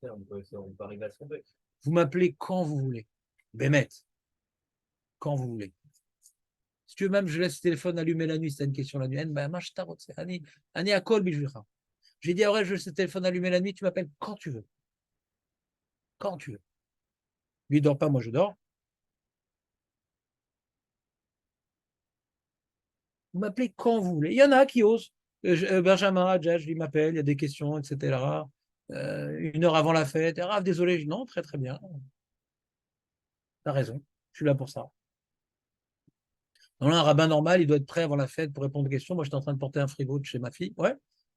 Vous m'appelez quand vous voulez. Bémet. Quand vous voulez. Si tu veux même, je laisse le téléphone allumé la nuit, si tu as une question la nuit. J'ai dit, ouais, je laisse le téléphone allumé la nuit, tu m'appelles quand tu veux. Quand tu veux. Lui, il ne dort pas, moi, je dors. Vous m'appelez quand vous voulez. Il y en a qui osent. Benjamin, Adjaj, il m'appelle, il y a des questions, etc. 1 heure avant la fête. Ah, désolé, je dis, non, très très bien. Tu as raison, je suis là pour ça. Un rabbin normal, il doit être prêt avant la fête pour répondre aux questions. Moi, j'étais en train de porter un frigo de chez ma fille, ouais,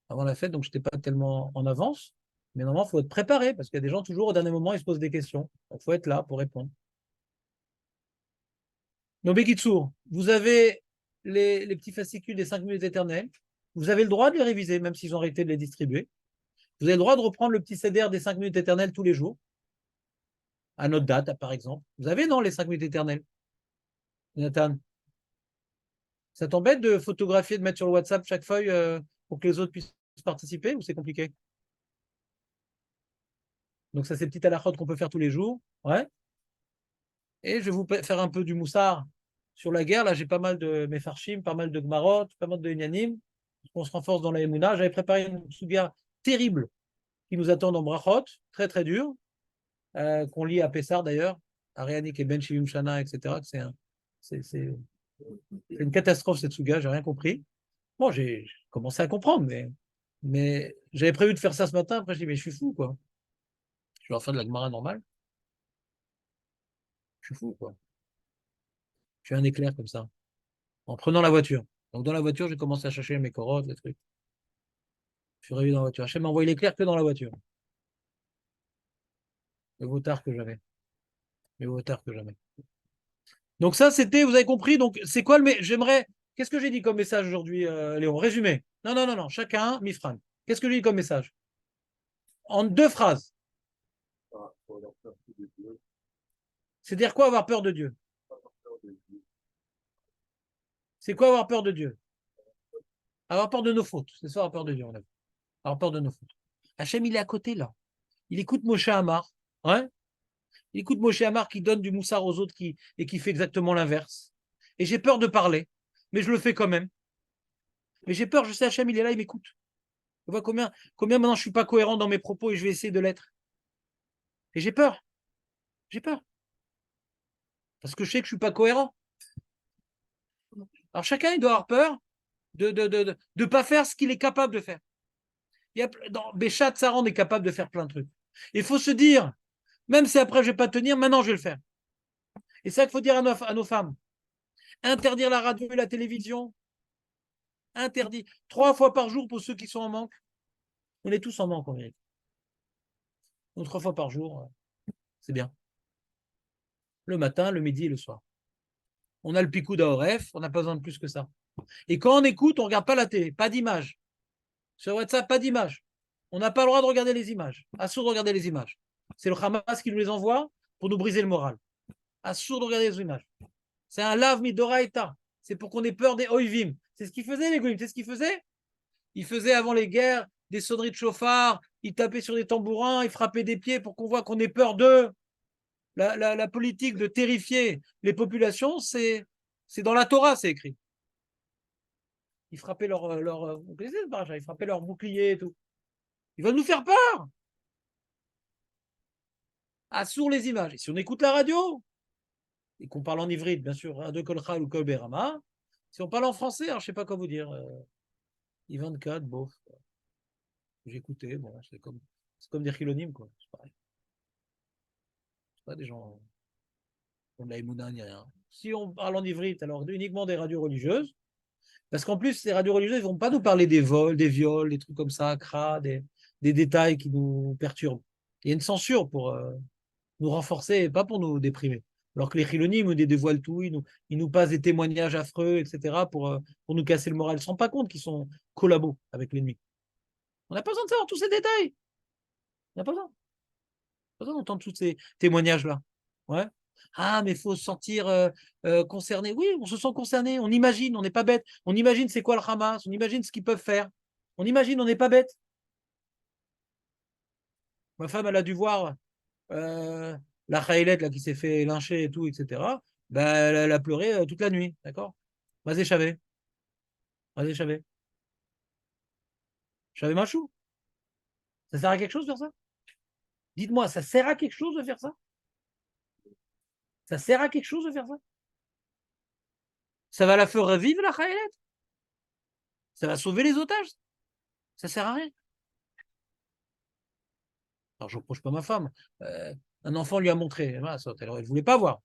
avant la fête, donc je n'étais pas tellement en avance. Mais normalement, il faut être préparé parce qu'il y a des gens, toujours au dernier moment, ils se posent des questions. Il faut être là pour répondre. Donc, Bekitsour, vous avez les petits fascicules des 5 minutes éternelles. Vous avez le droit de les réviser, même s'ils ont arrêté de les distribuer. Vous avez le droit de reprendre le petit CDR des 5 minutes éternelles tous les jours, à notre date, par exemple. Vous avez, non, les 5 minutes éternelles, Nathan? Ça t'embête de photographier, de mettre sur le WhatsApp chaque feuille pour que les autres puissent participer ou c'est compliqué? Donc, ça, c'est petit à la qu'on peut faire tous les jours. Ouais. Et je vais vous faire un peu du moussard sur la guerre. Là, j'ai pas mal de Mefarshim, pas mal de Gmarot, pas mal de Inyanim. On se renforce dans la Emouna. J'avais préparé une souga terrible qui nous attend dans Brachot, très très dur, qu'on lit à Pessar d'ailleurs, Arianik et Ben Shivim Shana, etc. C'est une catastrophe cette souga, j'ai rien compris. Bon, j'ai commencé à comprendre, mais j'avais prévu de faire ça ce matin. Après, je dis, mais je suis fou, quoi. Je vais en faire de la Gemara normale. Je suis fou, quoi. Je suis un éclair comme ça, en prenant la voiture. Donc, dans la voiture, j'ai commencé à chercher mes corottes, les trucs. Je suis réveillé dans la voiture. Hachem m'a envoyé l'éclair que dans la voiture. Le vaut tard que jamais. Le vaut tard que jamais. Donc, ça, c'était, vous avez compris. Donc, c'est quoi le. J'aimerais. Qu'est-ce que j'ai dit comme message aujourd'hui, Léon? Résumé. Non, non, non, non. Chacun, Mifran. Qu'est-ce que j'ai dit comme message? En 2 phrases. C'est-à-dire quoi avoir peur de Dieu? C'est quoi avoir peur de Dieu? Avoir peur de nos fautes. C'est ça, avoir peur de Dieu, on a vu. Avoir peur de nos fautes. Hachem, il est à côté, là. Il écoute Moshe Amar. Ouais. Il écoute Moshe Amar qui donne du moussard aux autres et qui fait exactement l'inverse. Et j'ai peur de parler, mais je le fais quand même. Mais j'ai peur, je sais, Hachem, il est là, il m'écoute. Tu vois combien maintenant je ne suis pas cohérent dans mes propos et je vais essayer de l'être. Et j'ai peur. J'ai peur. Parce que je sais que je ne suis pas cohérent. Alors chacun, il doit avoir peur de ne pas faire ce qu'il est capable de faire. Dans Béchat, Saran, on est capable de faire plein de trucs. Il faut se dire, même si après je ne vais pas tenir, maintenant je vais le faire. Et c'est ça qu'il faut dire à nos femmes. Interdire la radio et la télévision. Interdit. 3 fois par jour pour ceux qui sont en manque. On est tous en manque en vérité. Donc 3 fois par jour, c'est bien. Le matin, le midi et le soir. On a le picou d'AORF, on n'a pas besoin de plus que ça. Et quand on écoute, on ne regarde pas la télé, pas d'image. Sur WhatsApp, pas d'image. On n'a pas le droit de regarder les images. Assourd de regarder les images. C'est le Hamas qui nous les envoie pour nous briser le moral. Assourd de regarder les images. C'est un lave midoraita. C'est pour qu'on ait peur des oivim. C'est ce qu'ils faisaient, les goïms. C'est ce qu'ils faisaient. Ils faisaient avant les guerres des sonneries de chauffard. Ils tapaient sur des tambourins. Ils frappaient des pieds pour qu'on voit qu'on ait peur d'eux. La politique de terrifier les populations, c'est dans la Torah, c'est écrit. Ils frappaient ils frappaient leur bouclier et tout. Ils veulent nous faire peur. Assour les images. Et si on écoute la radio, et qu'on parle en hybride, bien sûr, de Kolchal ou Kolberama, si on parle en français, alors je ne sais pas quoi vous dire. I24, bof. J'écoutais, bon, c'est comme des chilonymes, quoi. C'est pareil. C'est pas des gens qui ont de la émouna ni rien. Si on parle en hybride, alors uniquement des radios religieuses, parce qu'en plus, ces radios religieuses, ils ne vont pas nous parler des vols, des viols, des trucs comme ça, des détails qui nous perturbent. Il y a une censure pour nous renforcer et pas pour nous déprimer. Alors que les chilonymes nous dévoilent tout, ils nous passent des témoignages affreux, etc., pour nous casser le moral. Ils ne se rendent pas compte qu'ils sont collabos avec l'ennemi. On n'a pas besoin de savoir tous ces détails. On n'a pas besoin. Pas besoin d'entendre tous ces témoignages-là. Ouais. Ah, mais il faut se sentir concerné. Oui, on se sent concerné. On imagine, on n'est pas bête. On imagine c'est quoi le Hamas. On imagine ce qu'ils peuvent faire. On imagine, on n'est pas bête. Ma femme, elle a dû voir la Khaïlette là, qui s'est fait lyncher et tout, etc. Ben, elle a pleuré toute la nuit. D'accord? Vas-y, Chavé. Vas-y, Chavé. Chavé Machou. Ça sert à quelque chose de faire ça? Dites-moi, ça sert à quelque chose de faire ça? Ça sert à quelque chose de faire ça? Ça va la faire revivre, la Khaïlette? Ça va sauver les otages? Ça sert à rien. Alors, je ne reproche pas ma femme. Un enfant lui a montré. Voilà, elle ne voulait pas voir.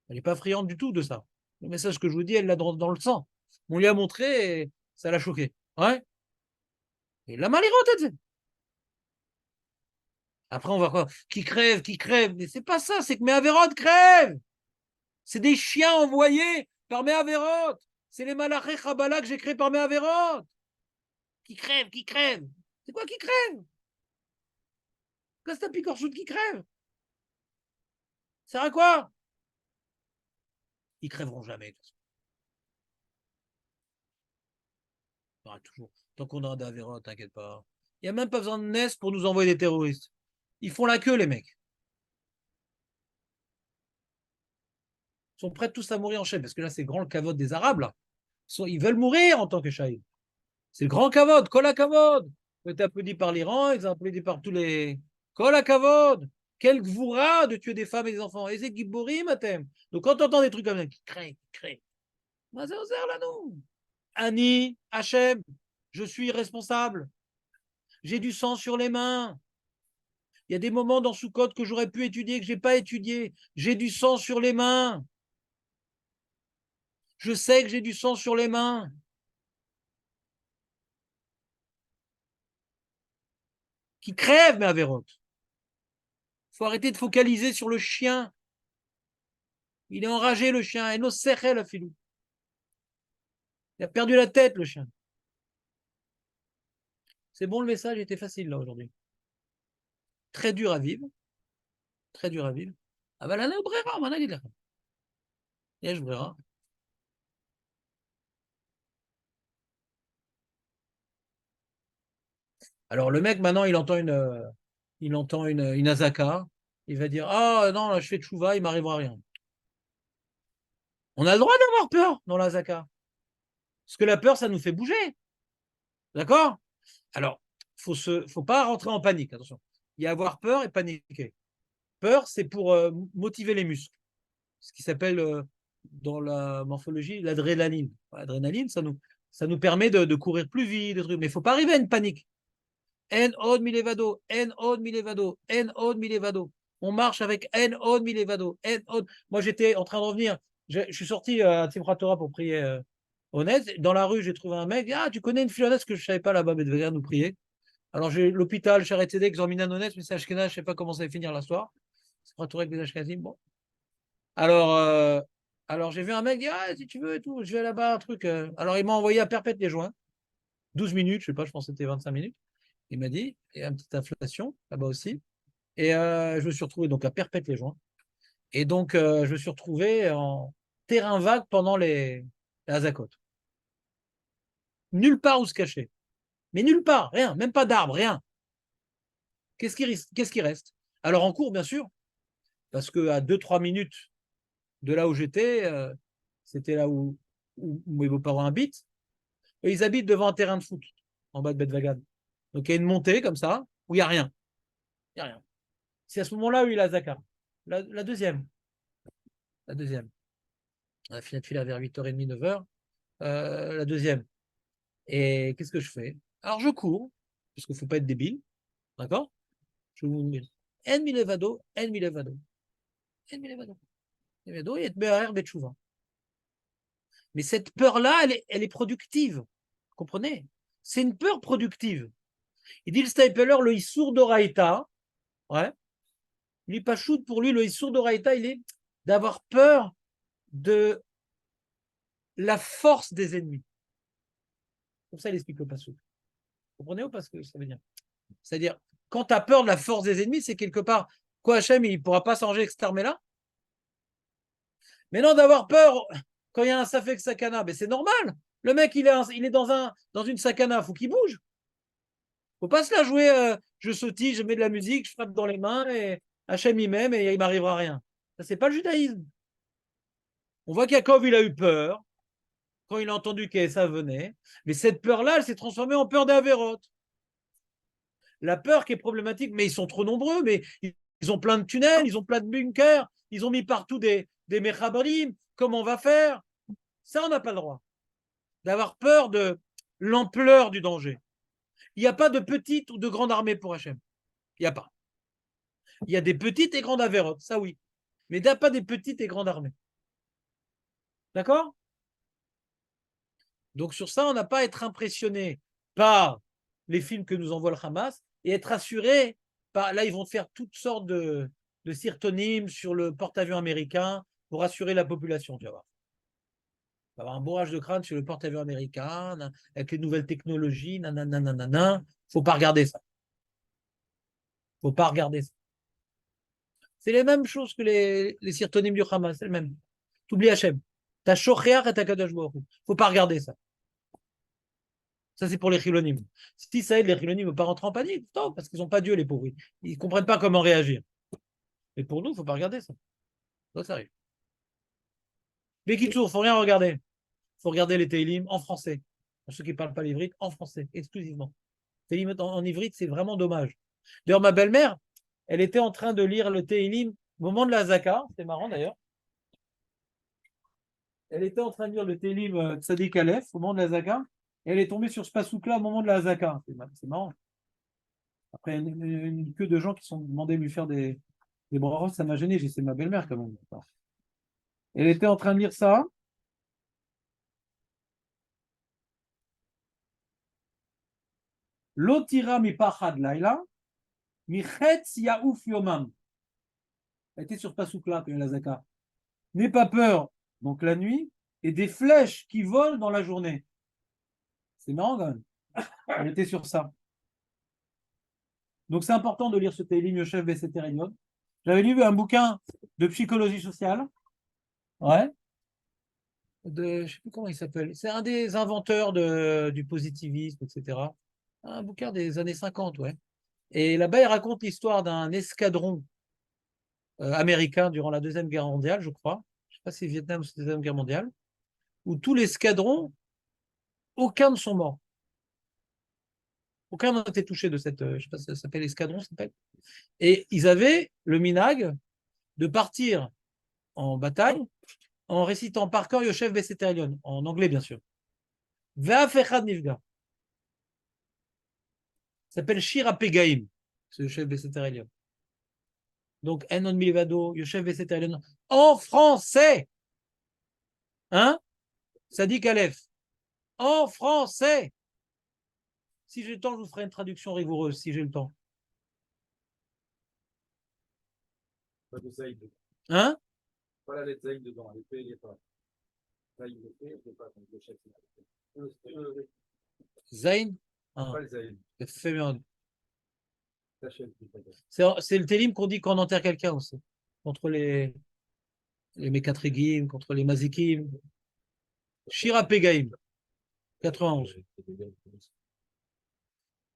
Elle n'est pas friande du tout de ça. Le message que je vous dis, elle l'a dans le sang. On lui a montré et ça l'a choqué. Ouais. Et la malirote, après, on va quoi? Qui crève, qui crève. Mais c'est pas ça, c'est que mes avérotes crèvent. C'est des chiens envoyés par mes avérotes. C'est les malachés Chabala que j'ai créés par mes avérotes. Qui crèvent, qui crèvent. C'est quoi qui crève? Qu'est-ce que picorchoute qui crève? Ça sert à quoi? Ils crèveront jamais. Il y aura toujours. Tant qu'on aura d'avérotes, t'inquiète pas. Il n'y a même pas besoin de NES pour nous envoyer des terroristes. Ils font la queue, les mecs. Ils sont prêts tous à mourir en chaîne, parce que là, c'est grand le cavote des Arabes, là. Ils veulent mourir en tant que shahid. C'est le grand kavod, kol hakavod. Ils ont été applaudis par l'Iran, ils ont applaudi par tous les. Kol hakavod. Quel gvoura de tuer des femmes et des enfants. Et c'est Gibborim, Atem. Donc quand on entend des trucs comme ça, qui créent, qui créent. Moi, c'est Ozer, là, non. Ani, Hachem, je suis responsable. J'ai du sang sur les mains. Il y a des moments dans Soukot que j'aurais pu étudier, que je n'ai pas étudié. J'ai du sang sur les mains. Je sais que j'ai du sang sur les mains. Qui crève, mes avérotes. Il faut arrêter de focaliser sur le chien. Il est enragé, le chien. Et nos la filou. Il a perdu la tête, le chien. C'est bon, le message était facile, là, aujourd'hui. Très dur à vivre. Très dur à vivre. Ah ben là, là, brera, on a dit là. Et je brera. Alors, le mec, maintenant, il entend une azaka. Il va dire, ah non, là, je fais tchouva, il m'arrivera rien. On a le droit d'avoir peur dans l'azaka. Parce que la peur, ça nous fait bouger. D'accord? Alors, faut pas rentrer en panique. Attention. Il y a avoir peur et paniquer. Peur, c'est pour motiver les muscles. Ce qui s'appelle dans la morphologie l'adrénaline. L'adrénaline, ça nous permet de courir plus vite, mais il ne faut pas arriver à une panique. En od milevado, en od milevado, en od milevado. On marche avec en od milevado, en od. Moi, j'étais en train de revenir. Je suis sorti à Timra Torah pour prier honnête. Dans la rue, j'ai trouvé un mec. Ah, tu connais une fille honnête que je ne savais pas là-bas, mais de nous prier. Alors, j'ai l'hôpital, Sharet Tzedek, Zorminan honnête, mais c'est Ashkenaz, je ne sais pas comment ça va finir la soirée. Timra Torah avec les Ashkenazim. Bon. Alors, j'ai vu un mec dire, ah, si tu veux et tout, je vais là-bas, un truc. Alors, il m'a envoyé à Perpète les Joints. 12 minutes, je sais pas, je pense que c'était 25 minutes. Il m'a dit, il y a une petite inflation là-bas aussi. Et je me suis retrouvé donc à Perpète les Joints. Et donc, je me suis retrouvé en terrain vague pendant les Azakot. Nulle part où se cacher. Mais nulle part, rien, même pas d'arbre, rien. Qu'est-ce qui reste? Alors, en cours, bien sûr, parce qu'à 2-3 minutes de là où j'étais, c'était là où mes beaux-parents habitent. Et ils habitent devant un terrain de foot, en bas de Bedvagan. Donc il y a une montée comme ça, où il n'y a rien. Il n'y a rien. C'est à ce moment-là où il a Zaka. La deuxième. La deuxième. On a fini de filer vers 8h30, 9h. La deuxième. Et qu'est-ce que je fais? Alors je cours, parce qu'il ne faut pas être débile. D'accord? Je vous dis. En milevado, en milevado. En milevado. Milevado, et be'arer betchouva. Mais cette peur-là, elle est productive. Vous comprenez? C'est une peur productive. Il dit le Stapler, le Issour d'Oraïta, ouais, l'Ipachout, pour lui, le Issour d'Oraïta, il est d'avoir peur de la force des ennemis. Comme ça, il explique le Passouk. Vous comprenez ou pas ce que ça veut dire? C'est-à-dire, quand tu as peur de la force des ennemis, c'est quelque part, quoi, Hachem, il ne pourra pas s'arranger avec cette armée-là? Mais non, d'avoir peur quand il y a un Safek Sakana, ben c'est normal. Le mec, il est dans une Sakana, il faut qu'il bouge. Faut pas se la jouer, je sautille, je mets de la musique, je frappe dans les mains et Hachem il m'aime et il m'arrivera rien. Ça, c'est pas le judaïsme. On voit qu'Yaakov, il a eu peur quand il a entendu qu'Esav venait, mais cette peur-là, elle s'est transformée en peur d'Averot. La peur qui est problématique, mais ils sont trop nombreux, mais ils ont plein de tunnels, ils ont plein de bunkers, ils ont mis partout des mechabarim. Comment on va faire? Ça, on n'a pas le droit. D'avoir peur de l'ampleur du danger. Il n'y a pas de petite ou de grande armée pour Hachem. Il n'y a pas. Il y a des petites et grandes avérotes, ça oui. Mais il n'y a pas des petites et grandes armées. D'accord? Donc sur ça, on n'a pas à être impressionné par les films que nous envoie le Hamas et être assuré par. Là, ils vont faire toutes sortes de sirtonimes sur le porte-avions américain pour assurer la population, tu vas voir. Il va y avoir un bourrage de crâne sur le porte-avions américain, avec les nouvelles technologies, nanana, nanana. Faut pas regarder ça. Faut pas regarder ça. C'est les mêmes choses que les sirtonimes du Hamas, c'est le même. T'oublies Hachem. T'as Shocheach et t'as Kadosh Baruch Hu. Faut pas regarder ça. Ça, c'est pour les chilonimes. Si ça aide les chilonimes ne vont pas rentrer en panique, non, parce qu'ils n'ont pas Dieu, les pauvres. Ils ne comprennent pas comment réagir. Mais pour nous, il ne faut pas regarder ça. Ça arrive. Mais qui tourne, il ne faut rien regarder. Il faut regarder les Télim en français. Pour ceux qui ne parlent pas l'ivrite, en français, exclusivement. Télim en ivrite, c'est vraiment dommage. D'ailleurs, ma belle-mère, elle était en train de lire le Télim au moment de la Zaka. C'est marrant d'ailleurs. Elle était en train de lire le Télim Tzadik Aleph au moment de la Zaka. Et elle est tombée sur ce pasouk-là au moment de la Zaka. C'est marrant. Après, une queue de gens qui sont demandés de lui faire des bravos, ça m'a gêné. J'ai c'est ma belle-mère quand même. Elle était en train de lire ça. L'otira mi pachad laila, mi chetz yaouf yomam. Elle était sur ce pasouk-là, la Zaka. N'aie pas peur, donc la nuit, et des flèches qui volent dans la journée. C'est marrant quand même. Elle était sur ça. Donc c'est important de lire ce Teilim Yoshev Beseterion. J'avais lu un bouquin de psychologie sociale. Ouais. Je ne sais plus comment il s'appelle. C'est un des inventeurs du positivisme, etc. Un bouquin des années 50, ouais. Et là-bas, il raconte l'histoire d'un escadron américain durant la Deuxième Guerre mondiale, je crois. Je ne sais pas si c'est Vietnam ou c'est la Deuxième Guerre mondiale, où tous les escadrons, aucun ne sont morts. Aucun n'a été touché de cette, je ne sais pas si ça s'appelle escadron, ça s'appelle. Et ils avaient le minag de partir en bataille en récitant par cœur Yoshev Beseterion, en anglais bien sûr. Ve'af echad nifga. Ça s'appelle Shir HaPegaim, ce Yoshev Beseterion. Donc, Enon Milvado, Yoshev Beseterion, en français. Hein? Sadik Aleph. En français. Si j'ai le temps, je vous ferai une traduction rigoureuse, si j'ai le temps. Pas de zaïd dedans. Hein? Pas la lettre zaïd dedans. Les P, il n'y a pas. Zaïd, le P, il n'y a pas. Donc le chef, Zayn? Ah, pas le zaïd. fait bien. La chaîne, c'est pas C'est le télim qu'on dit quand on enterre quelqu'un aussi. Contre les Mekatrigim, contre les Mazikim. Shira Pegaim, 91.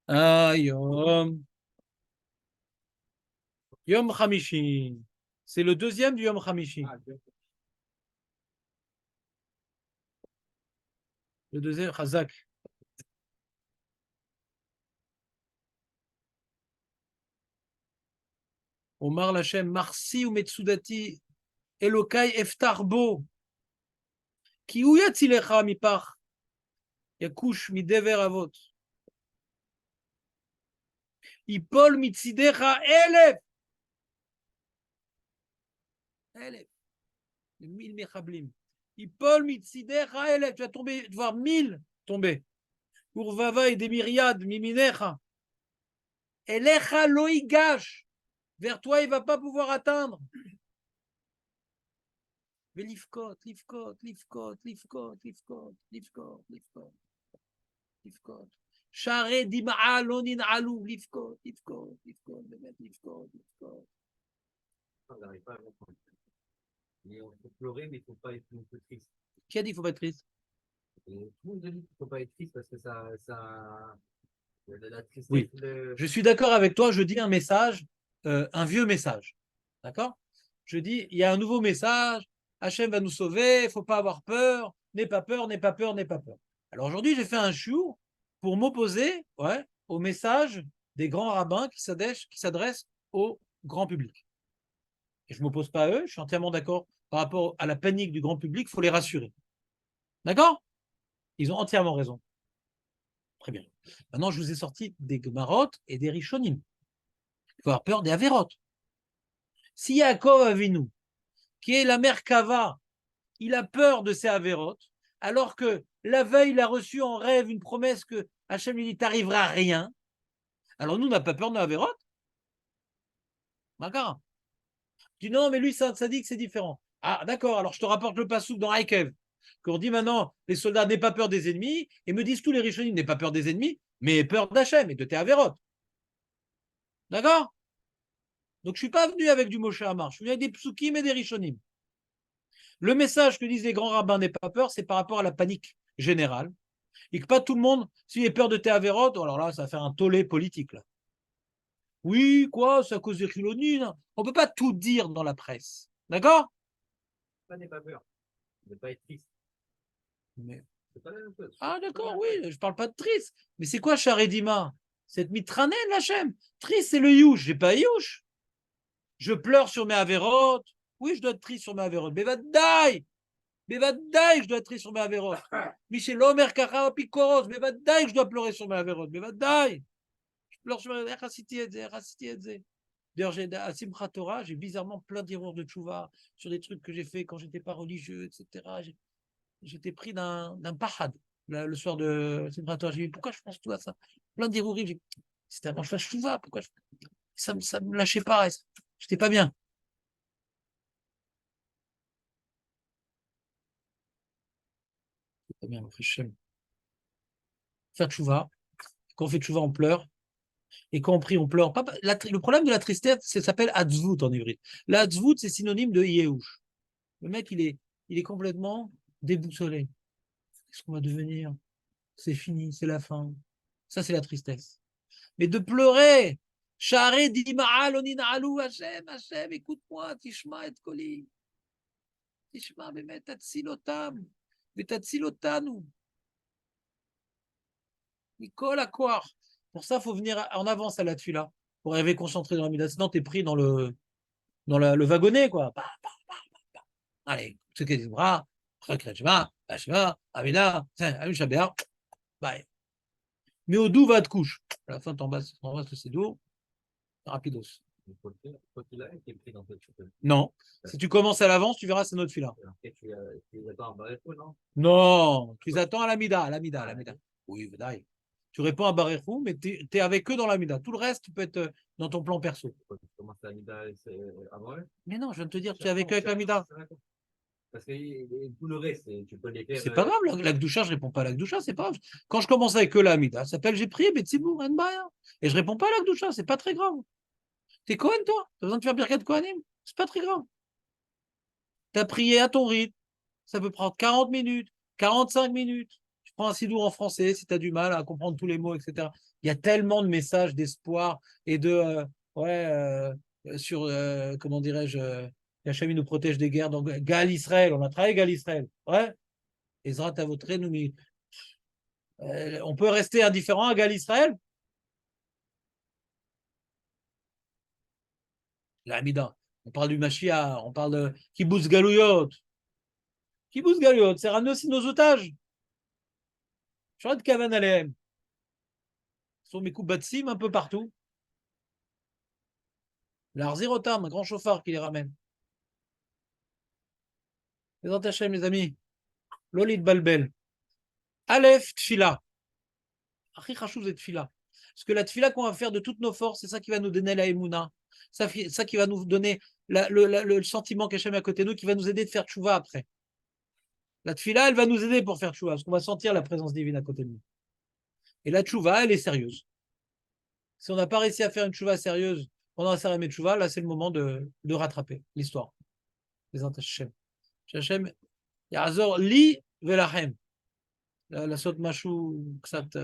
Ah, Yom Hamishi. C'est le deuxième du Yom Hamishi. Le deuxième, Chazak. Omar Lachem, Marsi ou Metsudati, Elokai Eftarbo. Ki ou yatzilecha mipach. Yakush midever avot. Ipol mitzidecha elef. Elef. 1000 mechablim. Ipol mitzidecha elef. Tu vas tomber, tu vas voir 1000 tomber. Urvava et des myriades, miminecha. Elecha loigash. Vers toi, il ne va pas pouvoir atteindre. Mais lifkot, lifkot, lifkot, lifkot, lifkot, lifkot, lifkot, lifkot. Share dima'a lonin alou, lifkot, lifkot, lifkot, lifkot, lifkot. On n'arrive pas à comprendre. Mais on peut pleurer, mais il ne faut pas être non plus triste. Qui a dit qu'il ne faut pas être triste? Et tout le monde dit qu'il ne faut pas être triste parce que la tristesse. Oui. Je suis d'accord avec toi, je dis un message, un vieux message. D'accord? Je dis, il y a un nouveau message, Hachem va nous sauver, il ne faut pas avoir peur, n'aie pas peur, n'aie pas peur, n'aie pas peur. Alors aujourd'hui, j'ai fait un shiur pour m'opposer au message des grands rabbins qui s'adressent au grand public. Et je ne m'oppose pas à eux, je suis entièrement d'accord par rapport à la panique du grand public, il faut les rassurer. D'accord? Ils ont entièrement raison. Très bien. Maintenant, je vous ai sorti des Gemarot et des Rishonim. Il faut avoir peur des Averot. Si Yaakov Avinu, qui est la mère Kava, il a peur de ses avérotes, alors que la veille, il a reçu en rêve une promesse que Hachem lui dit, t'arriveras à rien. Alors nous, on n'a pas peur de nos avérotes. D'accord. Tu dis non, mais lui, ça dit que c'est différent. Ah, d'accord, alors je te rapporte le passouk dans Haïkev, qu'on dit maintenant, les soldats n'aient pas peur des ennemis, et me disent tous les Rishonim, n'aient pas peur des ennemis, mais peur d'Hachem et de tes avérotes. D'accord. Donc je ne suis pas venu avec du Moshe Hamar, je suis venu avec des psukim et des Rishonim. Le message que disent les grands rabbins n'aient pas peur, c'est par rapport à la panique générale, et que pas tout le monde, s'il ait peur de tes avérotes, alors là, ça va faire un tollé politique. Là. Oui, quoi, c'est à cause des Chilonis. On ne peut pas tout dire dans la presse. D'accord. N'aie pas peur. Ne pas être triste. Mais... C'est pas la même chose. Ah, d'accord, oui, je ne parle pas de triste. Mais c'est quoi, Charedima? C'est mitranel, Hachem. Triste, c'est le youch. J'ai pas youch. Je pleure sur mes avérotes. Oui, je dois être triste sur mes avérotes. Mais vadaï, je dois être triste sur mes avérotes. Michel Omer Kara Picoros. Mais vadaï, je dois pleurer sur mes avérotes. Mais vadaï. Je pleure sur mes avérotes. D'ailleurs, à Simchat Torah, j'ai bizarrement plein d'erreurs de tchouva sur des trucs que j'ai fait quand j'étais pas religieux, etc. J'étais pris d'un pahad le soir de Simchat Torah. J'ai dit, pourquoi je pense tout à ça? Plein d'erreurs. C'était avant que je fasse tchouva. Pourquoi ça me lâchait pas. J'étais pas bien. Pas bien, faire tchouva. Quand on fait tchouva, on pleure. Et quand on prie, on pleure. Le problème de la tristesse, ça s'appelle atzvut en hébreu. La atzvut, c'est synonyme de yéhouch. Le mec, il est complètement déboussolé. Qu'est-ce qu'on va devenir? C'est fini, c'est la fin. Ça, c'est la tristesse. Mais de pleurer, Share dima'al onina'alu, Hachem, écoute-moi, Tishma et Koli. Tishma, bemet, tatzilotam, betatsilotanu. Nicole à quoi? Pour ça, il faut venir en avance à la tefila, pour arriver concentré dans la mida. Sinon, tu es pris dans le wagonnet, quoi. Allez, ce qui est des bras, Shema, Amida, Amishabéa, bye. Mais au doux, va te couche. À la fin, t'embrasses le sédour, rapidos. Quand il a été pris dans cette chose. Non. Si tu commences à l'avance, tu verras, c'est notre fila. Tu les attends en barreau, non? Non, tu les attends à la mida. Oui, d'ailleurs. Tu réponds à Barérou, mais tu es avec eux dans la mida. Tout le reste, tu peux être dans ton plan perso. Tu commences la mida avant eux? Mais non, je viens de te dire, tu es avec eux avec la mida. Parce que tout le reste, tu peux les faire. C'est pas grave, la Gdoucha, je réponds pas à la Gdoucha, c'est pas grave. Quand je commence avec eux la mida, ça s'appelle j'ai prié, Betsibou, Anbaya. Et je réponds pas à la Gdoucha, c'est pas très grave. T'es Cohen, toi? T'as besoin de faire Birkat Kohanim? C'est pas très grave. T'as prié à ton rythme. Ça peut prendre 40 minutes, 45 minutes. Tu prends un sidour en français si tu as du mal à comprendre tous les mots, etc. Il y a tellement de messages d'espoir et de sur comment dirais-je, Hachem nous protège des guerres. Donc Gal Israël, on a travaillé Gal Israël. Ouais. Ezra Tavotré nous met. On peut rester indifférent à Gal Israël? L'Amida. On parle du Mashiach, on parle de Kibbutz Galouyot. Kibbutz Galouyot, c'est ramener aussi nos otages. Je de Kavan Aleem. Ce sont mes coups batsim un peu partout. L'Arzirotam, un grand chauffard qui les ramène. Les Antachem, les amis. Lolit Balbel. Aleph Tfila. Achi Chachou et Tfila. Parce que la Tfila qu'on va faire de toutes nos forces, c'est ça qui va nous donner la Emouna. Ça qui va nous donner le sentiment qu'Hachem est à côté de nous, qui va nous aider de faire tchouva après. La Tfila, elle va nous aider pour faire tchouva, parce qu'on va sentir la présence divine à côté de nous. Et la tchouva, elle est sérieuse. Si on n'a pas réussi à faire une tchouva sérieuse pendant la cérémonie de tchouva, là, c'est le moment de rattraper l'histoire. Les Antachem. Hachem, Yazor li velachem. La sot machou ksat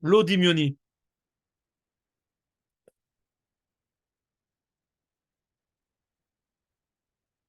lo dimioni.